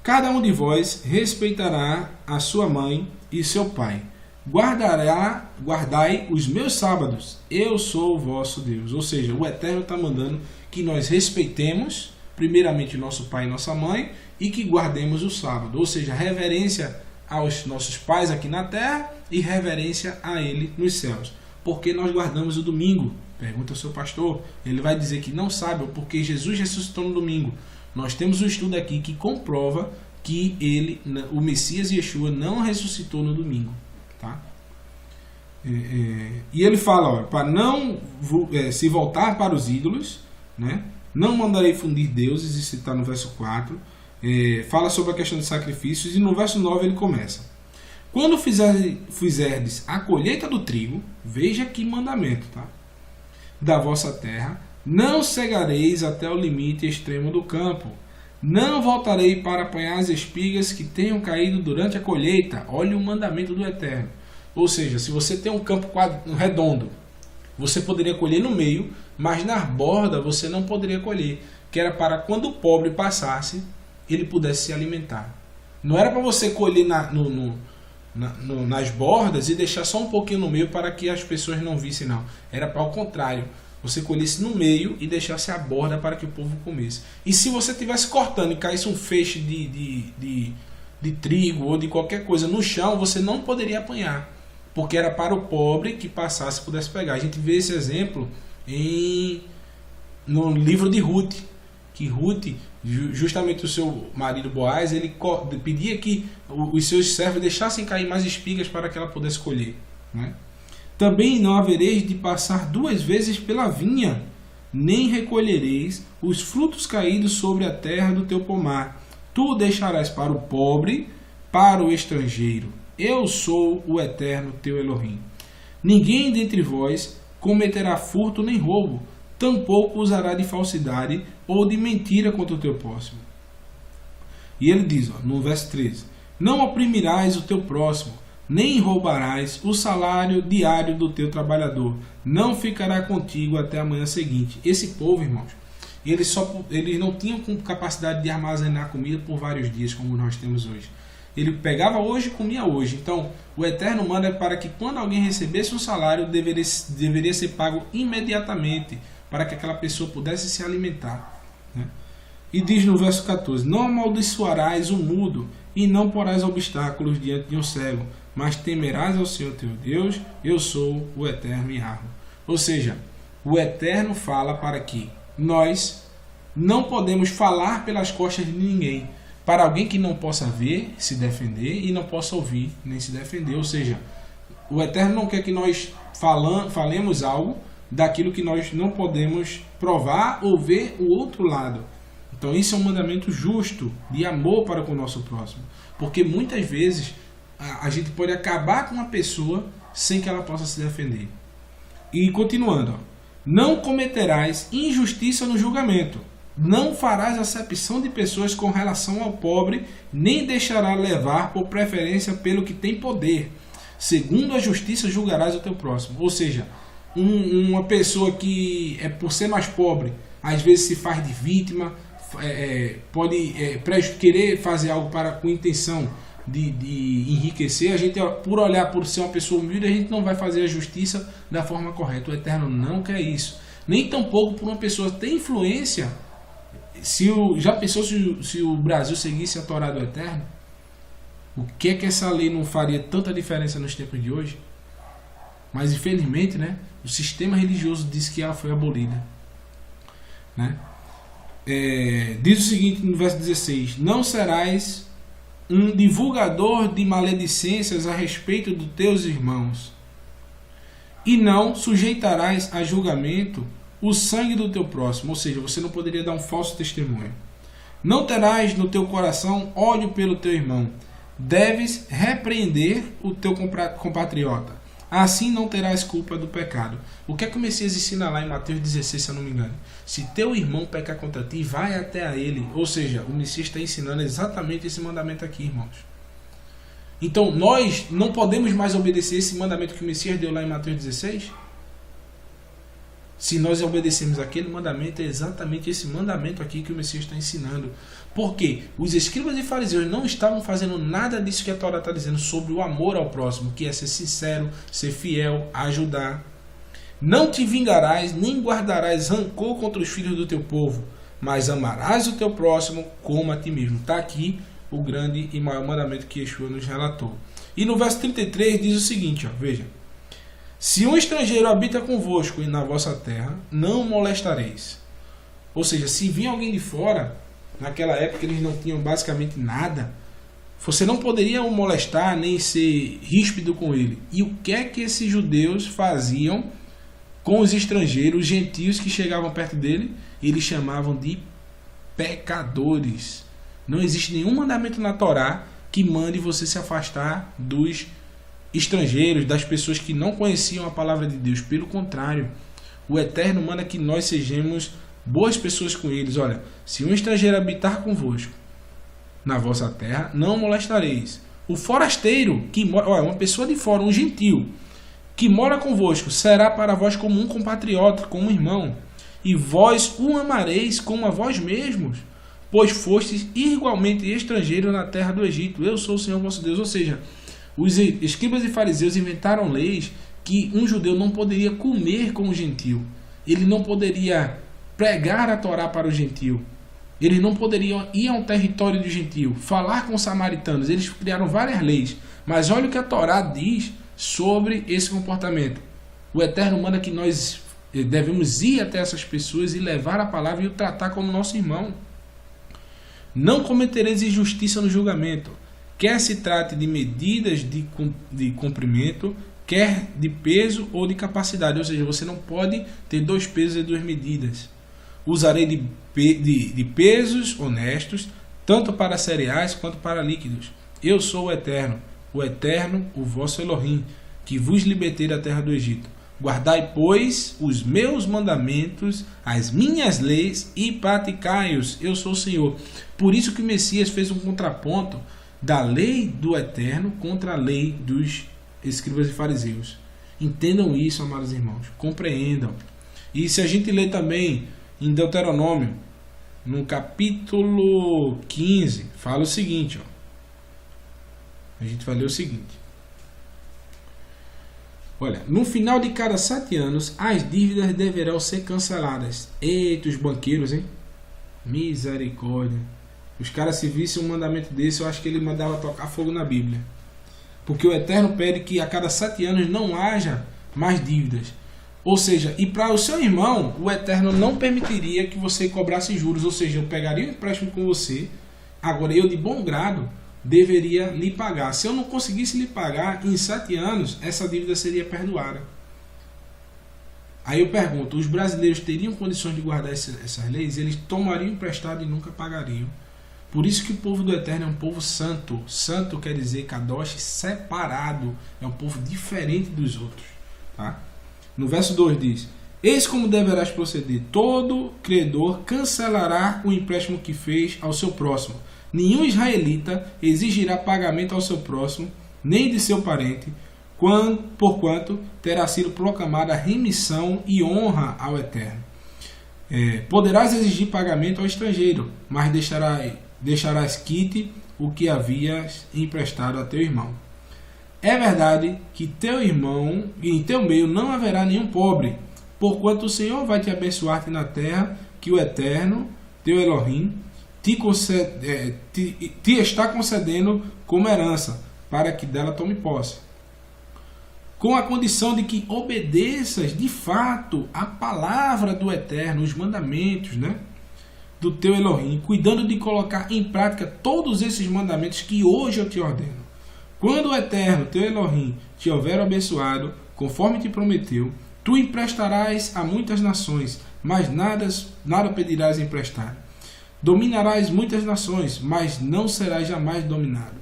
cada um de vós respeitará a sua mãe e seu pai. Guardai os meus sábados, eu sou o vosso Deus. Ou seja, o Eterno está mandando que nós respeitemos primeiramente nosso pai e nossa mãe, e que guardemos o sábado. Ou seja, reverência aos nossos pais aqui na terra e reverência a ele nos céus. Por que nós guardamos o domingo? Pergunta ao seu pastor. Ele vai dizer que não sabe, porque Jesus ressuscitou no domingo. Nós temos um estudo aqui que comprova que o Messias Yeshua não ressuscitou no domingo. Tá? E ele fala, para não se voltar para os ídolos, né? Não mandarei fundir deuses, isso está no verso 4. Fala sobre a questão de sacrifícios, e no verso 9 ele começa: quando fizerdes a colheita do trigo, veja que mandamento, tá? Da vossa terra, Não cegareis até o limite extremo do campo. Não voltarei para apanhar as espigas que tenham caído durante a colheita. Olha o mandamento do Eterno. Ou seja, se você tem um campo redondo, você poderia colher no meio, mas na borda você não poderia colher, que era para quando o pobre passasse, ele pudesse se alimentar. Não era para você colher nas bordas e deixar só um pouquinho no meio para que as pessoas não vissem, não. Era para o contrário. Você colhesse no meio e deixasse a borda para que o povo comesse. E se você estivesse cortando e caísse um feixe de trigo ou de qualquer coisa no chão, você não poderia apanhar, porque era para o pobre que passasse e pudesse pegar. A gente vê esse exemplo no livro de Ruth, que Ruth, justamente o seu marido Boaz, ele pedia que os seus servos deixassem cair mais espigas para que ela pudesse colher, né? Também não havereis de passar 2 vezes pela vinha, nem recolhereis os frutos caídos sobre a terra do teu pomar. Tu o deixarás para o pobre, para o estrangeiro. Eu sou o Eterno teu Elohim. Ninguém dentre vós cometerá furto nem roubo, tampouco usará de falsidade ou de mentira contra o teu próximo. E ele diz, no verso 13, não oprimirás o teu próximo, nem roubarás o salário diário do teu trabalhador, não ficará contigo até a manhã seguinte. Esse povo, irmãos, eles não tinham capacidade de armazenar comida por vários dias, como nós temos hoje. Ele pegava hoje e comia hoje. Então, o Eterno manda para que quando alguém recebesse um salário, deveria ser pago imediatamente, para que aquela pessoa pudesse se alimentar, né? E diz no verso 14, não amaldiçoarás o mudo, e não porás obstáculos diante de um cego, mas temerás ao Senhor teu Deus, eu sou o Eterno Yahweh. Ou seja, o Eterno fala para que nós não podemos falar pelas costas de ninguém, para alguém que não possa ver, se defender, e não possa ouvir, nem se defender. Ou seja, o Eterno não quer que nós falemos algo daquilo que nós não podemos provar ou ver o outro lado. Então isso é um mandamento justo, de amor para com o nosso próximo. Porque muitas vezes a gente pode acabar com uma pessoa sem que ela possa se defender. E continuando, não cometerás injustiça no julgamento, não farás acepção de pessoas com relação ao pobre, nem deixará levar por preferência pelo que tem poder. Segundo a justiça julgarás o teu próximo. Ou seja, uma pessoa que por ser mais pobre, às vezes se faz de vítima, pode querer fazer algo com intenção de enriquecer. A gente, por olhar por ser uma pessoa humilde, a gente não vai fazer a justiça da forma correta. O Eterno não quer isso. Nem tampouco por uma pessoa ter influência. Já pensou se o Brasil seguisse a Torá do Eterno? O que é que essa lei não faria tanta diferença nos tempos de hoje? Mas infelizmente, né, o sistema religioso diz que ela foi abolida, né? Diz o seguinte no verso 16, não serás um divulgador de maledicências a respeito dos teus irmãos, e não sujeitarás a julgamento o sangue do teu próximo. Ou seja, você não poderia dar um falso testemunho. Não terás no teu coração ódio pelo teu irmão, deves repreender o teu compatriota, assim não terás culpa do pecado. O que é que o Messias ensina lá em Mateus 16, se eu não me engano? Se teu irmão pecar contra ti, vai até a ele. Ou seja, o Messias está ensinando exatamente esse mandamento aqui, irmãos. Então, nós não podemos mais obedecer esse mandamento que o Messias deu lá em Mateus 16? Se nós obedecemos aquele mandamento, é exatamente esse mandamento aqui que o Messias está ensinando. Porque os escribas e fariseus não estavam fazendo nada disso que a Torá está dizendo sobre o amor ao próximo, que é ser sincero, ser fiel, ajudar. Não te vingarás, nem guardarás rancor contra os filhos do teu povo, mas amarás o teu próximo como a ti mesmo. Está aqui o grande e maior mandamento que Yeshua nos relatou. E no verso 33 diz o seguinte, veja. Se um estrangeiro habita convosco e na vossa terra, não molestareis. Ou seja, se vir alguém de fora, naquela época eles não tinham basicamente nada, você não poderia o molestar nem ser ríspido com ele. E o que é que esses judeus faziam com os estrangeiros, os gentios que chegavam perto dele? Eles chamavam de pecadores. Não existe nenhum mandamento na Torá que mande você se afastar dos estrangeiros, das pessoas que não conheciam a palavra de Deus. Pelo contrário, O Eterno manda que nós sejamos boas pessoas com eles. Olha, se um estrangeiro habitar convosco na vossa terra, não molestareis. O forasteiro, que mora, uma pessoa de fora, um gentil, que mora convosco, será para vós como um compatriota, como um irmão. E vós o amareis como a vós mesmos, pois fostes igualmente estrangeiros na terra do Egito. Eu sou o Senhor vosso Deus. Ou seja, os escribas e fariseus inventaram leis que um judeu não poderia comer com o gentil. Ele não poderia pregar a Torá para o gentil. Eles não poderiam ir a um território do gentil, falar com os samaritanos. Eles criaram várias leis. Mas olha o que a Torá diz sobre esse comportamento. O Eterno manda que nós devemos ir até essas pessoas e levar a palavra e o tratar como nosso irmão. Não cometereis injustiça no julgamento, quer se trate de medidas de comprimento, quer de peso ou de capacidade. Ou seja, você não pode ter 2 pesos e 2 medidas. Usarei de pesos honestos, tanto para cereais quanto para líquidos. Eu sou o Eterno, o vosso Elohim, que vos libertei da terra do Egito. Guardai, pois, os meus mandamentos, as minhas leis e praticai-os. Eu sou o Senhor. Por isso que o Messias fez um contraponto da lei do Eterno contra a lei dos escribas e fariseus. Entendam isso, amados irmãos. Compreendam. E se a gente ler também em Deuteronômio, no capítulo 15, fala o seguinte. A gente vai ler o seguinte. Olha, no final de cada 7 anos, as dívidas deverão ser canceladas. Eita, os banqueiros, hein? Misericórdia. Os caras, se vissem um mandamento desse, eu acho que ele mandava tocar fogo na Bíblia. Porque o Eterno pede que a cada 7 anos não haja mais dívidas. Ou seja, e para o seu irmão, o Eterno não permitiria que você cobrasse juros. Ou seja, eu pegaria um empréstimo com você, agora eu de bom grado deveria lhe pagar. Se eu não conseguisse lhe pagar, em 7 anos, essa dívida seria perdoada. Aí eu pergunto, os brasileiros teriam condições de guardar essas leis? Eles tomariam emprestado e nunca pagariam. Por isso que o povo do Eterno é um povo santo. Santo quer dizer kadosh, separado. É um povo diferente dos outros. Tá? No verso 2 diz: eis como deverás proceder. Todo credor cancelará o empréstimo que fez ao seu próximo. Nenhum israelita exigirá pagamento ao seu próximo, nem de seu parente, porquanto terá sido proclamada remissão e honra ao Eterno. Poderás exigir pagamento ao estrangeiro, mas deixarás quite o que havias emprestado a teu irmão. É verdade que teu irmão, em teu meio não haverá nenhum pobre, porquanto o Senhor vai te abençoar-te na terra que o Eterno, teu Elohim, te está concedendo como herança, para que dela tome posse. Com a condição de que obedeças de fato a palavra do Eterno, os mandamentos, do teu Elohim, cuidando de colocar em prática todos esses mandamentos que hoje eu te ordeno. Quando o Eterno, teu Elohim, te houver abençoado, conforme te prometeu, tu emprestarás a muitas nações, mas nada pedirás emprestado. Dominarás muitas nações, mas não serás jamais dominado.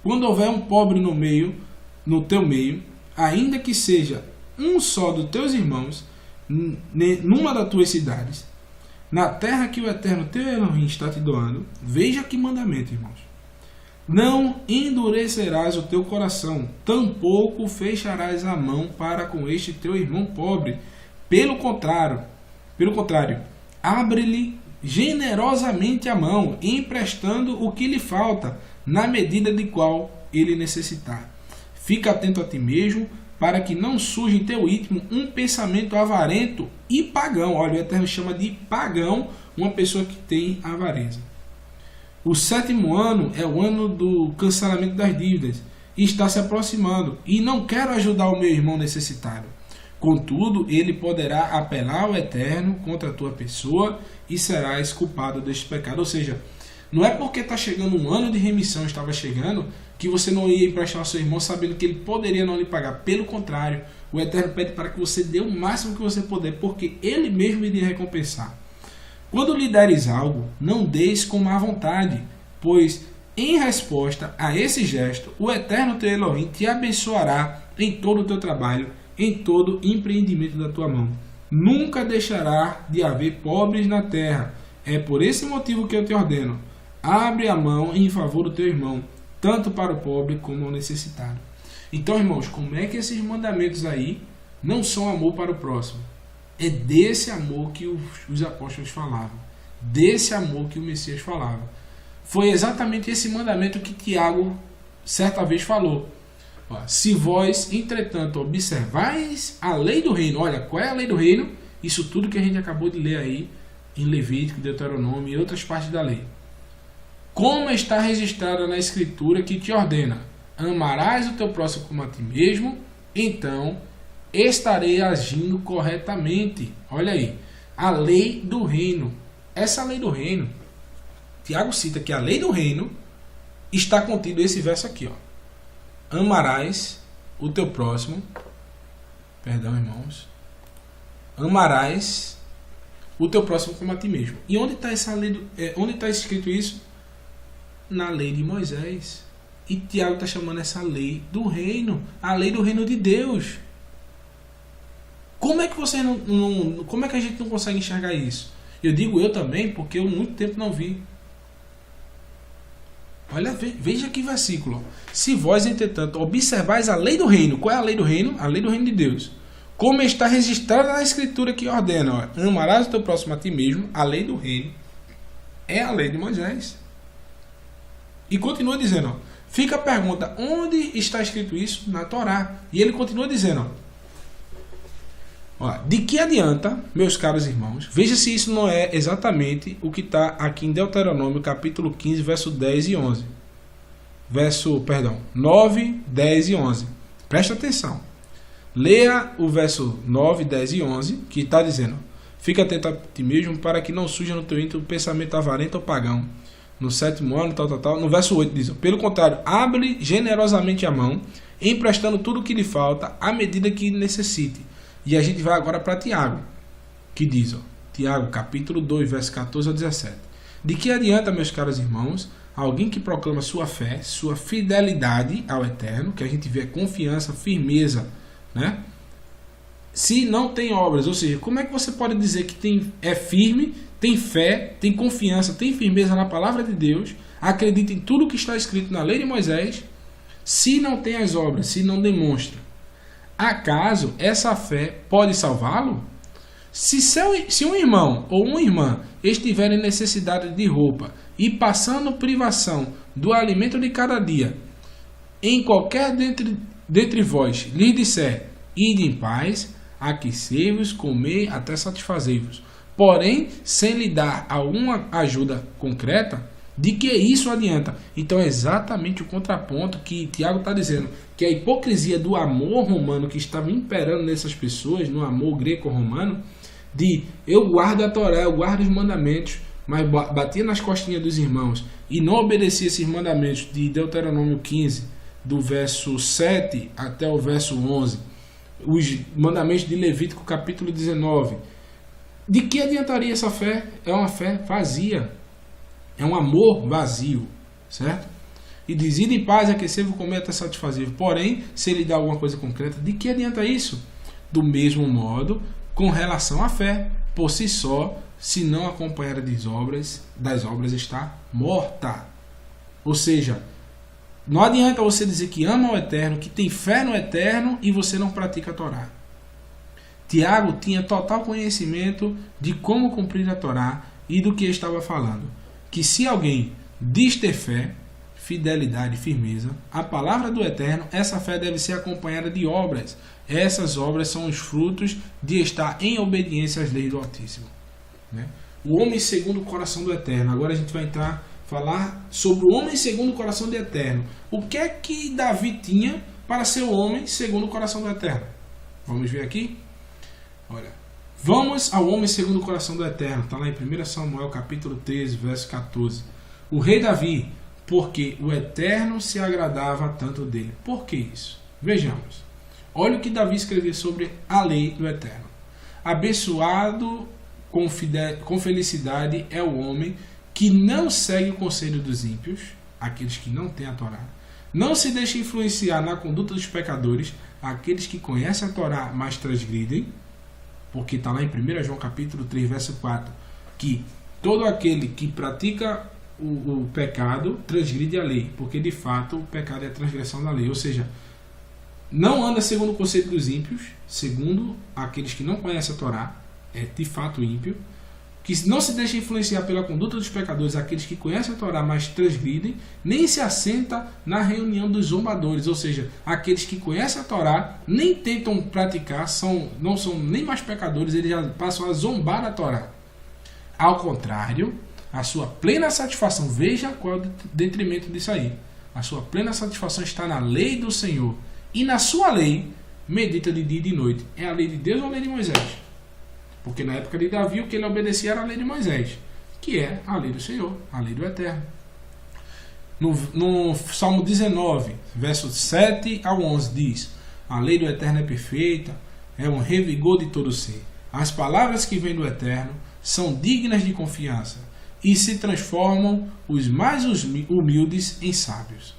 Quando houver um pobre no teu meio, ainda que seja um só dos teus irmãos, numa das tuas cidades, na terra que o Eterno teu Elohim está te doando, veja que mandamento, irmãos. Não endurecerás o teu coração, tampouco fecharás a mão para com este teu irmão pobre. Pelo contrário, abre-lhe generosamente a mão, emprestando o que lhe falta, na medida de qual ele necessitar. Fica atento a ti mesmo, para que não surja em teu íntimo um pensamento avarento e pagão. Olha, o Eterno chama de pagão uma pessoa que tem avareza. O 7º ano é o ano do cancelamento das dívidas, e está se aproximando, e não quero ajudar o meu irmão necessitado. Contudo, ele poderá apelar ao Eterno contra a tua pessoa e serás culpado deste pecado. Ou seja, não é porque está chegando um ano de remissão, estava chegando, que você não ia emprestar ao seu irmão sabendo que ele poderia não lhe pagar. Pelo contrário, o Eterno pede para que você dê o máximo que você puder, porque ele mesmo iria recompensar. Quando lhe deres algo, não deis com má vontade, pois em resposta a esse gesto, o Eterno teu Elohim te abençoará em todo o teu trabalho, em todo empreendimento da tua mão. Nunca deixará de haver pobres na terra. É por esse motivo que eu te ordeno. Abre a mão em favor do teu irmão, tanto para o pobre como ao necessitado. Então, irmãos, como é que esses mandamentos aí não são amor para o próximo? É desse amor que os apóstolos falavam. Desse amor que o Messias falava. Foi exatamente esse mandamento que Tiago certa vez falou. Se vós, entretanto, observais a lei do reino. Olha, qual é a lei do reino? Isso tudo que a gente acabou de ler aí em Levítico, Deuteronômio e outras partes da lei. Como está registrada na Escritura que te ordena: amarás o teu próximo como a ti mesmo, então estarei agindo corretamente. Olha aí, a lei do reino. Essa lei do reino, Tiago cita que a lei do reino está contido esse verso aqui, ó. Amarás o teu próximo, perdão, irmãos, amarás o teu próximo como a ti mesmo. E onde está essa lei? Onde está escrito isso? Na lei de Moisés. E Tiago está chamando essa lei do reino, a lei do reino de Deus. Como é que você como é que a gente não consegue enxergar isso? Eu digo eu também, porque eu muito tempo não vi. Olha, veja que versículo. Se vós, entretanto, observais a lei do reino. Qual é a lei do reino? A lei do reino de Deus. Como está registrada na Escritura que ordena: ó, amarás o teu próximo a ti mesmo. A lei do reino é a lei de Moisés. E continua dizendo, ó, fica a pergunta, onde está escrito isso? Na Torá. E ele continua dizendo, ó, de que adianta, meus caros irmãos, veja se isso não é exatamente o que está aqui em Deuteronômio, capítulo 15, verso 10 e 11. 9, 10 e 11. Presta atenção. Leia o verso 9, 10 e 11, que está dizendo: fica atento a ti mesmo, para que não surja no teu íntimo o pensamento avarento ou pagão. No 7º ano, tal. No verso 8 diz: pelo contrário, abre generosamente a mão, emprestando tudo o que lhe falta, à medida que necessite. E a gente vai agora para Tiago, que diz, ó, Tiago, capítulo 2, verso 14 a 17. De que adianta, meus caros irmãos, alguém que proclama sua fé, sua fidelidade ao Eterno, que a gente vê confiança, firmeza, né? Se não tem obras, ou seja, como é que você pode dizer que é firme, tem fé, tem confiança, tem firmeza na palavra de Deus, acredita em tudo que está escrito na lei de Moisés, se não tem as obras, se não demonstra? Acaso essa fé pode salvá-lo? Se um irmão ou uma irmã estiver em necessidade de roupa e passando privação do alimento de cada dia, em qualquer dentre vós lhe disser: ide em paz, aquecei-vos, comei até satisfazei-vos, porém sem lhe dar alguma ajuda concreta, de que isso adianta? Então é exatamente o contraponto que Tiago está dizendo, que a hipocrisia do amor romano que estava imperando nessas pessoas, no amor greco-romano, de eu guardo a Torá, eu guardo os mandamentos, mas batia nas costinhas dos irmãos e não obedecia esses mandamentos de Deuteronômio 15, do verso 7 até o verso 11, os mandamentos de Levítico capítulo 19. De que adiantaria essa fé? É uma fé vazia. É um amor vazio, certo? E diz: ide em paz, aquecer-vos, comer até satisfazer. Porém, se ele dá alguma coisa concreta, de que adianta isso? Do mesmo modo, com relação à fé, por si só, se não acompanhada das obras, está morta. Ou seja, não adianta você dizer que ama o Eterno, que tem fé no Eterno e você não pratica a Torá. Tiago tinha total conhecimento de como cumprir a Torá e do que estava falando. Que se alguém diz ter fé, fidelidade e firmeza, a palavra do Eterno, essa fé deve ser acompanhada de obras. Essas obras são os frutos de estar em obediência às leis do Altíssimo. Né? O homem segundo o coração do Eterno. Agora a gente vai falar sobre o homem segundo o coração do Eterno. O que é que Davi tinha para ser o homem segundo o coração do Eterno? Vamos ver aqui? Olha, vamos ao homem segundo o coração do Eterno. Está lá em 1 Samuel capítulo 13, verso 14. O rei Davi, porque o Eterno se agradava tanto dele. Por que isso? Vejamos. Olha o que Davi escreveu sobre a lei do Eterno. Abençoado com felicidade é o homem que não segue o conselho dos ímpios, aqueles que não têm a Torá, não se deixa influenciar na conduta dos pecadores, aqueles que conhecem a Torá, mas transgridem, porque está lá em 1 João capítulo 3, verso 4, que todo aquele que pratica o pecado transgride a lei, porque de fato o pecado é a transgressão da lei, ou seja, não anda segundo o conceito dos ímpios, segundo aqueles que não conhecem a Torá, é de fato ímpio, que não se deixa influenciar pela conduta dos pecadores, aqueles que conhecem a Torá, mas transgridem, nem se assenta na reunião dos zombadores, ou seja, aqueles que conhecem a Torá, nem tentam praticar, não são nem mais pecadores, eles já passam a zombar a Torá. Ao contrário, a sua plena satisfação, veja qual é o detrimento disso aí, a sua plena satisfação está na lei do Senhor, e na sua lei medita de dia e de noite. É a lei de Deus ou a lei de Moisés? Porque na época de Davi o que ele obedecia era a lei de Moisés, que é a lei do Senhor, a lei do Eterno. No Salmo 19, versos 7 ao 11 diz: a lei do Eterno é perfeita, é um revigor de todo ser. As palavras que vêm do Eterno são dignas de confiança e se transformam os mais humildes em sábios.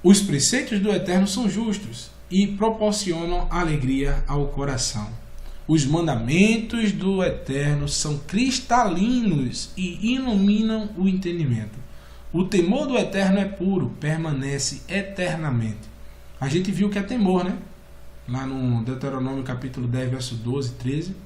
Os preceitos do Eterno são justos e proporcionam alegria ao coração. Os mandamentos do Eterno são cristalinos e iluminam o entendimento. O temor do Eterno é puro, permanece eternamente. A gente viu que é temor, né? Lá no Deuteronômio capítulo 10, verso 12 e 13.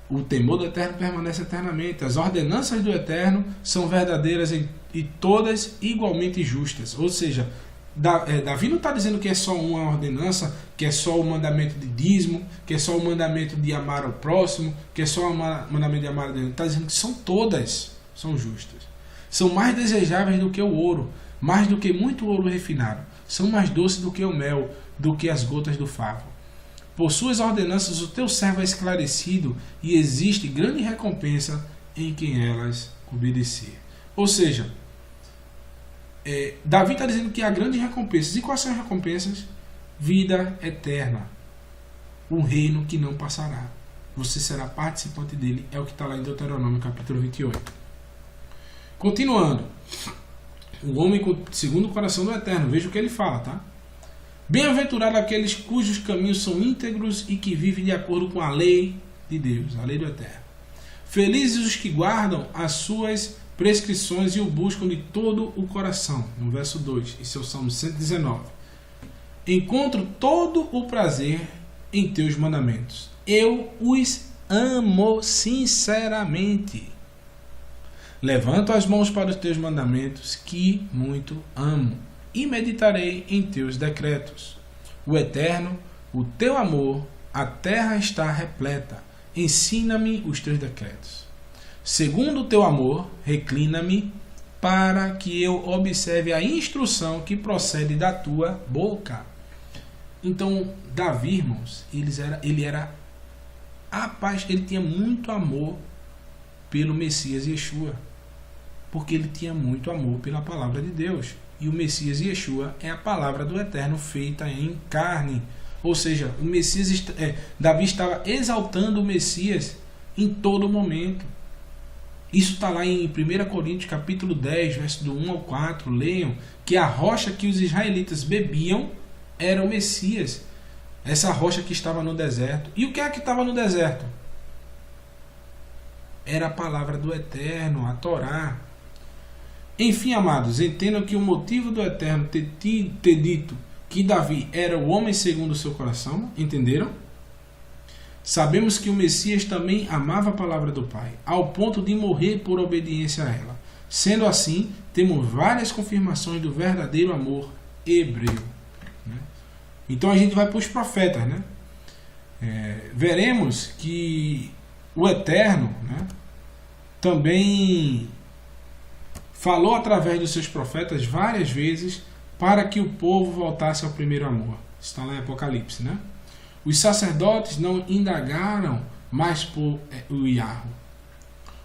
O temor do Eterno permanece eternamente. As ordenanças do Eterno são verdadeiras e todas igualmente justas. Ou seja, Davi não está dizendo que é só uma ordenança, que é só o mandamento de dízimo, que é só o mandamento de amar ao próximo, que é só o mandamento de amar a Deus. Ele está dizendo que são todas, são justas. São mais desejáveis do que o ouro, mais do que muito ouro refinado. São mais doces do que o mel, do que as gotas do favo. Por suas ordenanças o teu servo é esclarecido e existe grande recompensa em quem elas obedecer. Ou seja, Davi está dizendo que há grandes recompensas. E quais são as recompensas? Vida eterna. Um reino que não passará. Você será participante dele. É o que está lá em Deuteronômio capítulo 28. Continuando. O homem segundo o coração do Eterno. Veja o que ele fala, tá? Bem-aventurado aqueles cujos caminhos são íntegros e que vivem de acordo com a lei de Deus, a lei do Eterno. Felizes os que guardam as suas prescrições e o buscam de todo o coração. No verso 2, esse é o Salmo 119. Encontro todo o prazer em teus mandamentos. Eu os amo sinceramente. Levanto as mãos para os teus mandamentos, que muito amo, e meditarei em teus decretos. O Eterno, o teu amor, a terra está repleta. Ensina-me os teus decretos. Segundo o teu amor, reclina-me para que eu observe a instrução que procede da tua boca. Então, Davi, irmãos, ele tinha muito amor pelo Messias Yeshua, porque ele tinha muito amor pela palavra de Deus. E o Messias Yeshua é a palavra do Eterno feita em carne. Ou seja, o Messias, Davi estava exaltando o Messias em todo momento. Isso está lá em 1 Coríntios capítulo 10, verso do 1 ao 4. Leiam que a rocha que os israelitas bebiam era o Messias. Essa rocha que estava no deserto. E o que é que estava no deserto? Era a palavra do Eterno, a Torá. Enfim, amados, entendam que o motivo do Eterno ter dito que Davi era o homem segundo o seu coração, entenderam? Sabemos que o Messias também amava a palavra do Pai, ao ponto de morrer por obediência a ela. Sendo assim, temos várias confirmações do verdadeiro amor hebreu. Né? Então a gente vai para os profetas. Né? Veremos que o Eterno, né, também falou através dos seus profetas várias vezes para que o povo voltasse ao primeiro amor. Está lá em Apocalipse, né? Os sacerdotes não indagaram mais por o Yahweh.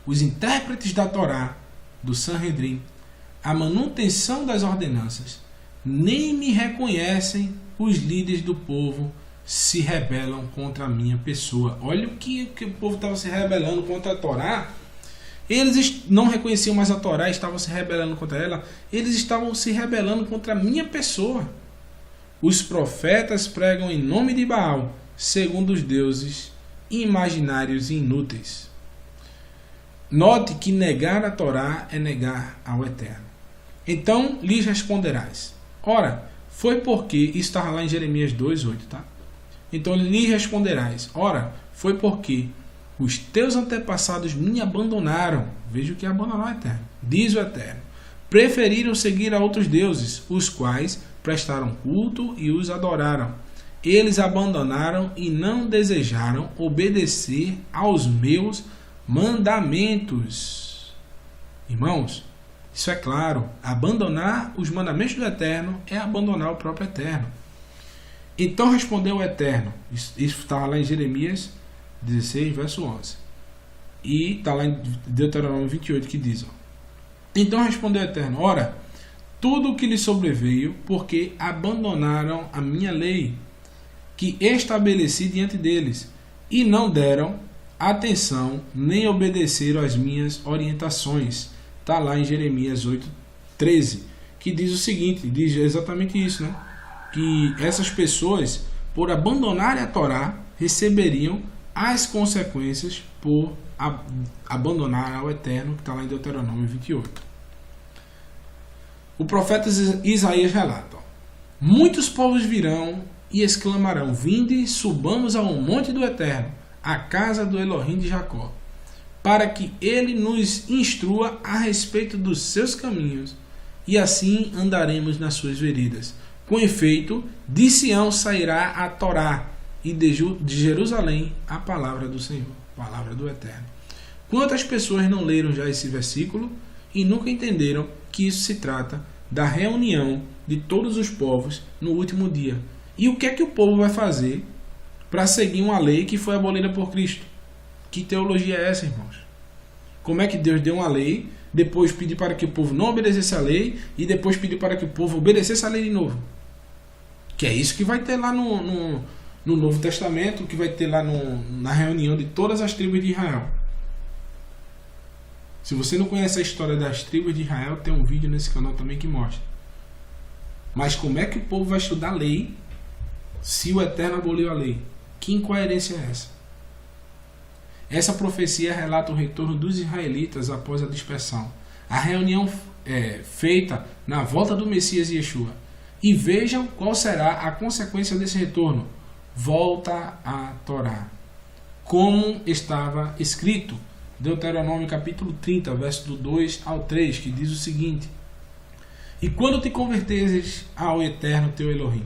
Os intérpretes da Torá, do Sanhedrin, a manutenção das ordenanças, nem me reconhecem. Os líderes do povo se rebelam contra a minha pessoa. Olha o que o povo estava se rebelando contra a Torá. Eles não reconheciam mais a Torá, estavam se rebelando contra ela. Eles estavam se rebelando contra a minha pessoa. Os profetas pregam em nome de Baal, segundo os deuses imaginários e inúteis. Note que negar a Torá é negar ao Eterno. Então lhes responderás: ora, foi porque, isso estava lá em Jeremias 2:8, tá? Então lhe responderás: ora, foi porque os teus antepassados me abandonaram. Veja o que é abandonar o Eterno. Diz o Eterno: preferiram seguir a outros deuses, os quais prestaram culto e os adoraram. Eles abandonaram e não desejaram obedecer aos meus mandamentos. Irmãos, isso é claro. Abandonar os mandamentos do Eterno é abandonar o próprio Eterno. Então respondeu o Eterno. Isso estava lá em Jeremias 16, verso 11. E está lá em Deuteronômio 28 que diz: então respondeu o Eterno: ora, tudo o que lhe sobreveio, porque abandonaram a minha lei, que estabeleci diante deles, e não deram atenção, nem obedeceram às minhas orientações. Está lá em Jeremias 8:13, que diz o seguinte, diz exatamente isso, né? Que essas pessoas, por abandonarem a Torá, receberiam as consequências por abandonar ao Eterno, que está lá em Deuteronômio 28. O profeta Isaías relata: muitos povos virão e exclamarão: vinde, subamos ao monte do Eterno, à casa do Elohim de Jacó, para que ele nos instrua a respeito dos seus caminhos, e assim andaremos nas suas veredas. Com efeito, de Sião sairá a Torá, e de Jerusalém a palavra do Senhor, palavra do Eterno. Quantas pessoas não leram já esse versículo e nunca entenderam que isso se trata da reunião de todos os povos no último dia? E o que é que o povo vai fazer para seguir uma lei que foi abolida por Cristo? Que teologia é essa, irmãos? Como é que Deus deu uma lei, depois pediu para que o povo não obedecesse a lei, e depois pediu para que o povo obedecesse a lei de novo? Que é isso que vai ter lá no Novo Testamento, que vai ter lá na reunião de todas as tribos de Israel. Se você não conhece a história das tribos de Israel, tem um vídeo nesse canal também que mostra. Mas como é que o povo vai estudar a lei se o Eterno aboliu a lei? Que incoerência é essa? Essa profecia relata o retorno dos israelitas após a dispersão. A reunião feita na volta do Messias Yeshua. E vejam qual será a consequência desse retorno. Volta a Torá, como estava escrito. Deuteronômio capítulo 30, verso do 2 ao 3, que diz o seguinte: e quando te converteres ao Eterno teu Elohim,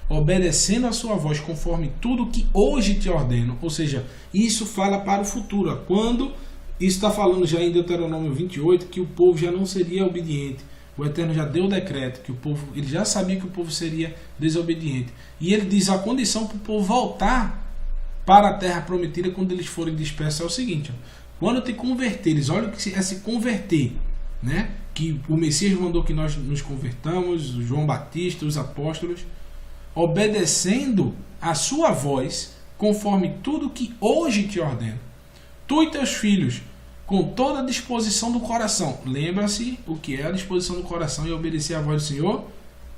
obedecendo a sua voz conforme tudo que hoje te ordeno, ou seja, isso fala para o futuro. Quando isso está falando já em Deuteronômio 28, que o povo já não seria obediente. O Eterno já deu o decreto que o povo, ele já sabia que o povo seria desobediente. E ele diz a condição para o povo voltar para a terra prometida quando eles forem dispersos é o seguinte: quando te converteres, olha o que é se converter, né? Que o Messias mandou que nós nos convertamos, João Batista, os apóstolos, obedecendo a sua voz, conforme tudo que hoje te ordeno. Tu e teus filhos, com toda a disposição do coração. Lembra-se o que é a disposição do coração e obedecer à voz do Senhor?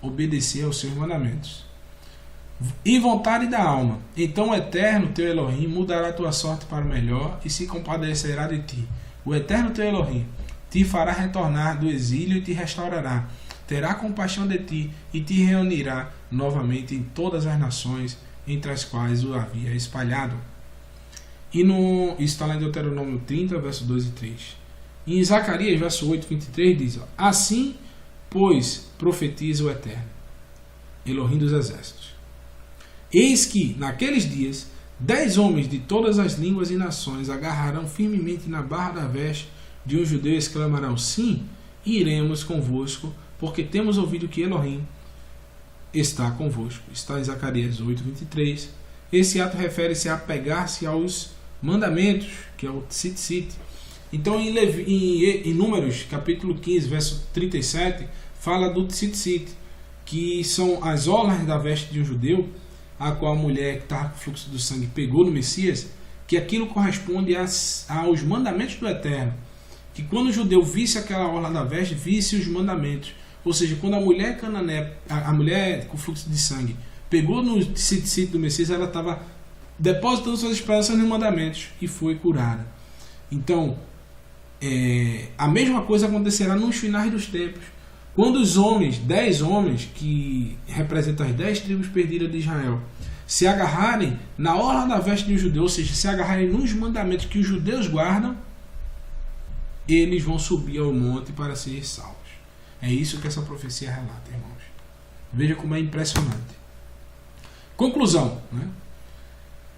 Obedecer aos seus mandamentos. E vontade da alma. Então o Eterno teu Elohim mudará a tua sorte para o melhor e se compadecerá de ti. O Eterno teu Elohim te fará retornar do exílio e te restaurará. Terá compaixão de ti e te reunirá novamente em todas as nações entre as quais o havia espalhado. E isso está lá em Deuteronômio 30, verso 2 e 3. E em Zacarias, verso 8, 23, diz: assim, pois, profetiza o Eterno, Elohim dos exércitos. Eis que, naqueles dias, 10 homens de todas as línguas e nações agarrarão firmemente na barra da veste de um judeu e exclamarão: sim, iremos convosco, porque temos ouvido que Elohim está convosco. Está em Zacarias 8, 23. Esse ato refere-se a pegar-se aos mandamentos, que é o tzitzit. Então em Números capítulo 15, verso 37, fala do tzitzit, que são as orlas da veste de um judeu, a qual a mulher que estava com fluxo do sangue pegou no Messias, que aquilo corresponde aos mandamentos do Eterno, que quando o judeu visse aquela orla da veste, visse os mandamentos, Ou seja, quando a mulher canané, a mulher com fluxo de sangue, pegou no sítio do Messias, ela estava depositando suas esperanças nos mandamentos e foi curada. Então, a mesma coisa acontecerá nos finais dos tempos. Quando os homens, 10 homens, que representam as 10 tribos perdidas de Israel, se agarrarem na orla da veste de um judeu, ou seja, se agarrarem nos mandamentos que os judeus guardam, eles vão subir ao monte para ser salvos. É isso que essa profecia relata, irmãos. Veja como é impressionante. Conclusão, né?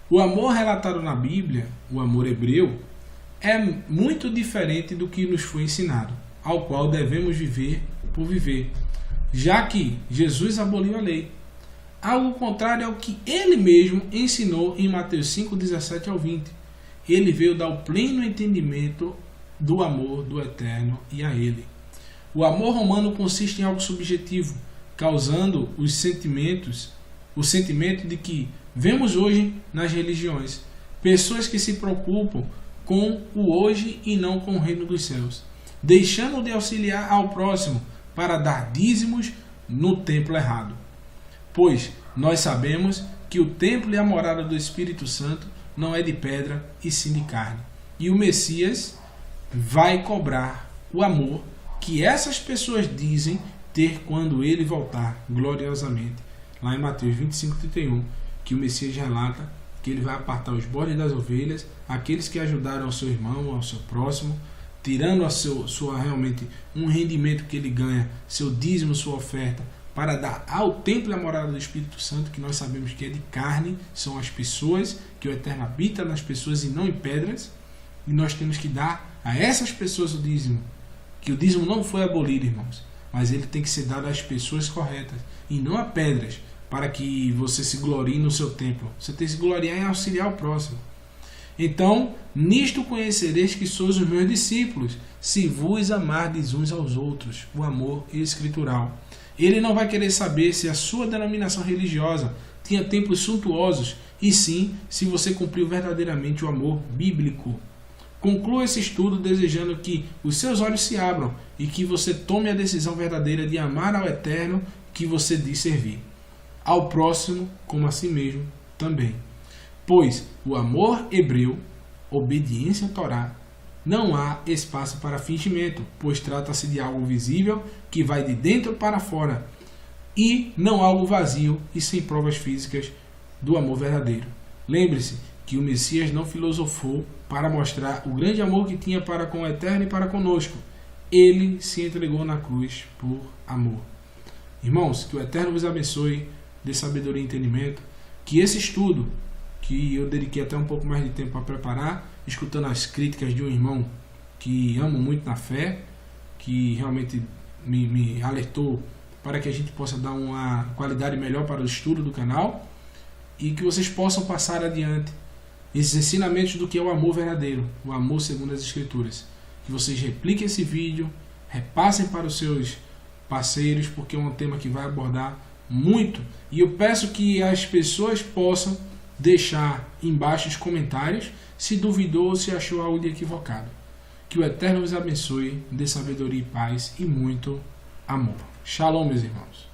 O amor relatado na Bíblia, o amor hebreu, é muito diferente do que nos foi ensinado, ao qual devemos viver por viver, já que Jesus aboliu a lei. Algo contrário ao que ele mesmo ensinou em Mateus 5, 17 ao 20. Ele veio dar o pleno entendimento do amor do Eterno e a ele. O amor romano consiste em algo subjetivo, causando o sentimento de que vemos hoje nas religiões. Pessoas que se preocupam com o hoje e não com o reino dos céus, deixando de auxiliar ao próximo para dar dízimos no templo errado. Pois nós sabemos que o templo e a morada do Espírito Santo não é de pedra e sim de carne. E o Messias vai cobrar o amor que essas pessoas dizem ter quando ele voltar gloriosamente. Lá em Mateus 25, 31, que o Messias relata que ele vai apartar os bodes das ovelhas, aqueles que ajudaram ao seu irmão, ao seu próximo, tirando realmente um rendimento que ele ganha, seu dízimo, sua oferta, para dar ao templo e à morada do Espírito Santo, que nós sabemos que é de carne, são as pessoas, que o Eterno habita nas pessoas e não em pedras, e nós temos que dar a essas pessoas o dízimo, que o dízimo não foi abolido, irmãos, mas ele tem que ser dado às pessoas corretas, e não a pedras, para que você se glorie no seu templo. Você tem que se gloriar em auxiliar o próximo. Então, nisto conhecereis que sois os meus discípulos, se vos amardes uns aos outros, o amor escritural. Ele não vai querer saber se a sua denominação religiosa tinha templos suntuosos, e sim se você cumpriu verdadeiramente o amor bíblico. Conclua esse estudo desejando que os seus olhos se abram e que você tome a decisão verdadeira de amar ao Eterno que você diz servir, ao próximo como a si mesmo também. Pois o amor hebreu, obediência à Torá, não há espaço para fingimento, pois trata-se de algo visível que vai de dentro para fora, e não algo vazio e sem provas físicas do amor verdadeiro. Lembre-se que o Messias não filosofou para mostrar o grande amor que tinha para com o Eterno e para conosco. Ele se entregou na cruz por amor. Irmãos, que o Eterno vos abençoe, dê sabedoria e entendimento, que esse estudo, que eu dediquei até um pouco mais de tempo para preparar, escutando as críticas de um irmão que amo muito na fé, que realmente me alertou para que a gente possa dar uma qualidade melhor para o estudo do canal, e que vocês possam passar adiante esses ensinamentos do que é o amor verdadeiro, o amor segundo as Escrituras. Que vocês repliquem esse vídeo, repassem para os seus parceiros, porque é um tema que vai abordar muito, e eu peço que as pessoas possam deixar embaixo os comentários se duvidou ou se achou algo de equivocado. Que o Eterno os abençoe, dê sabedoria e paz e muito amor. Shalom, meus irmãos.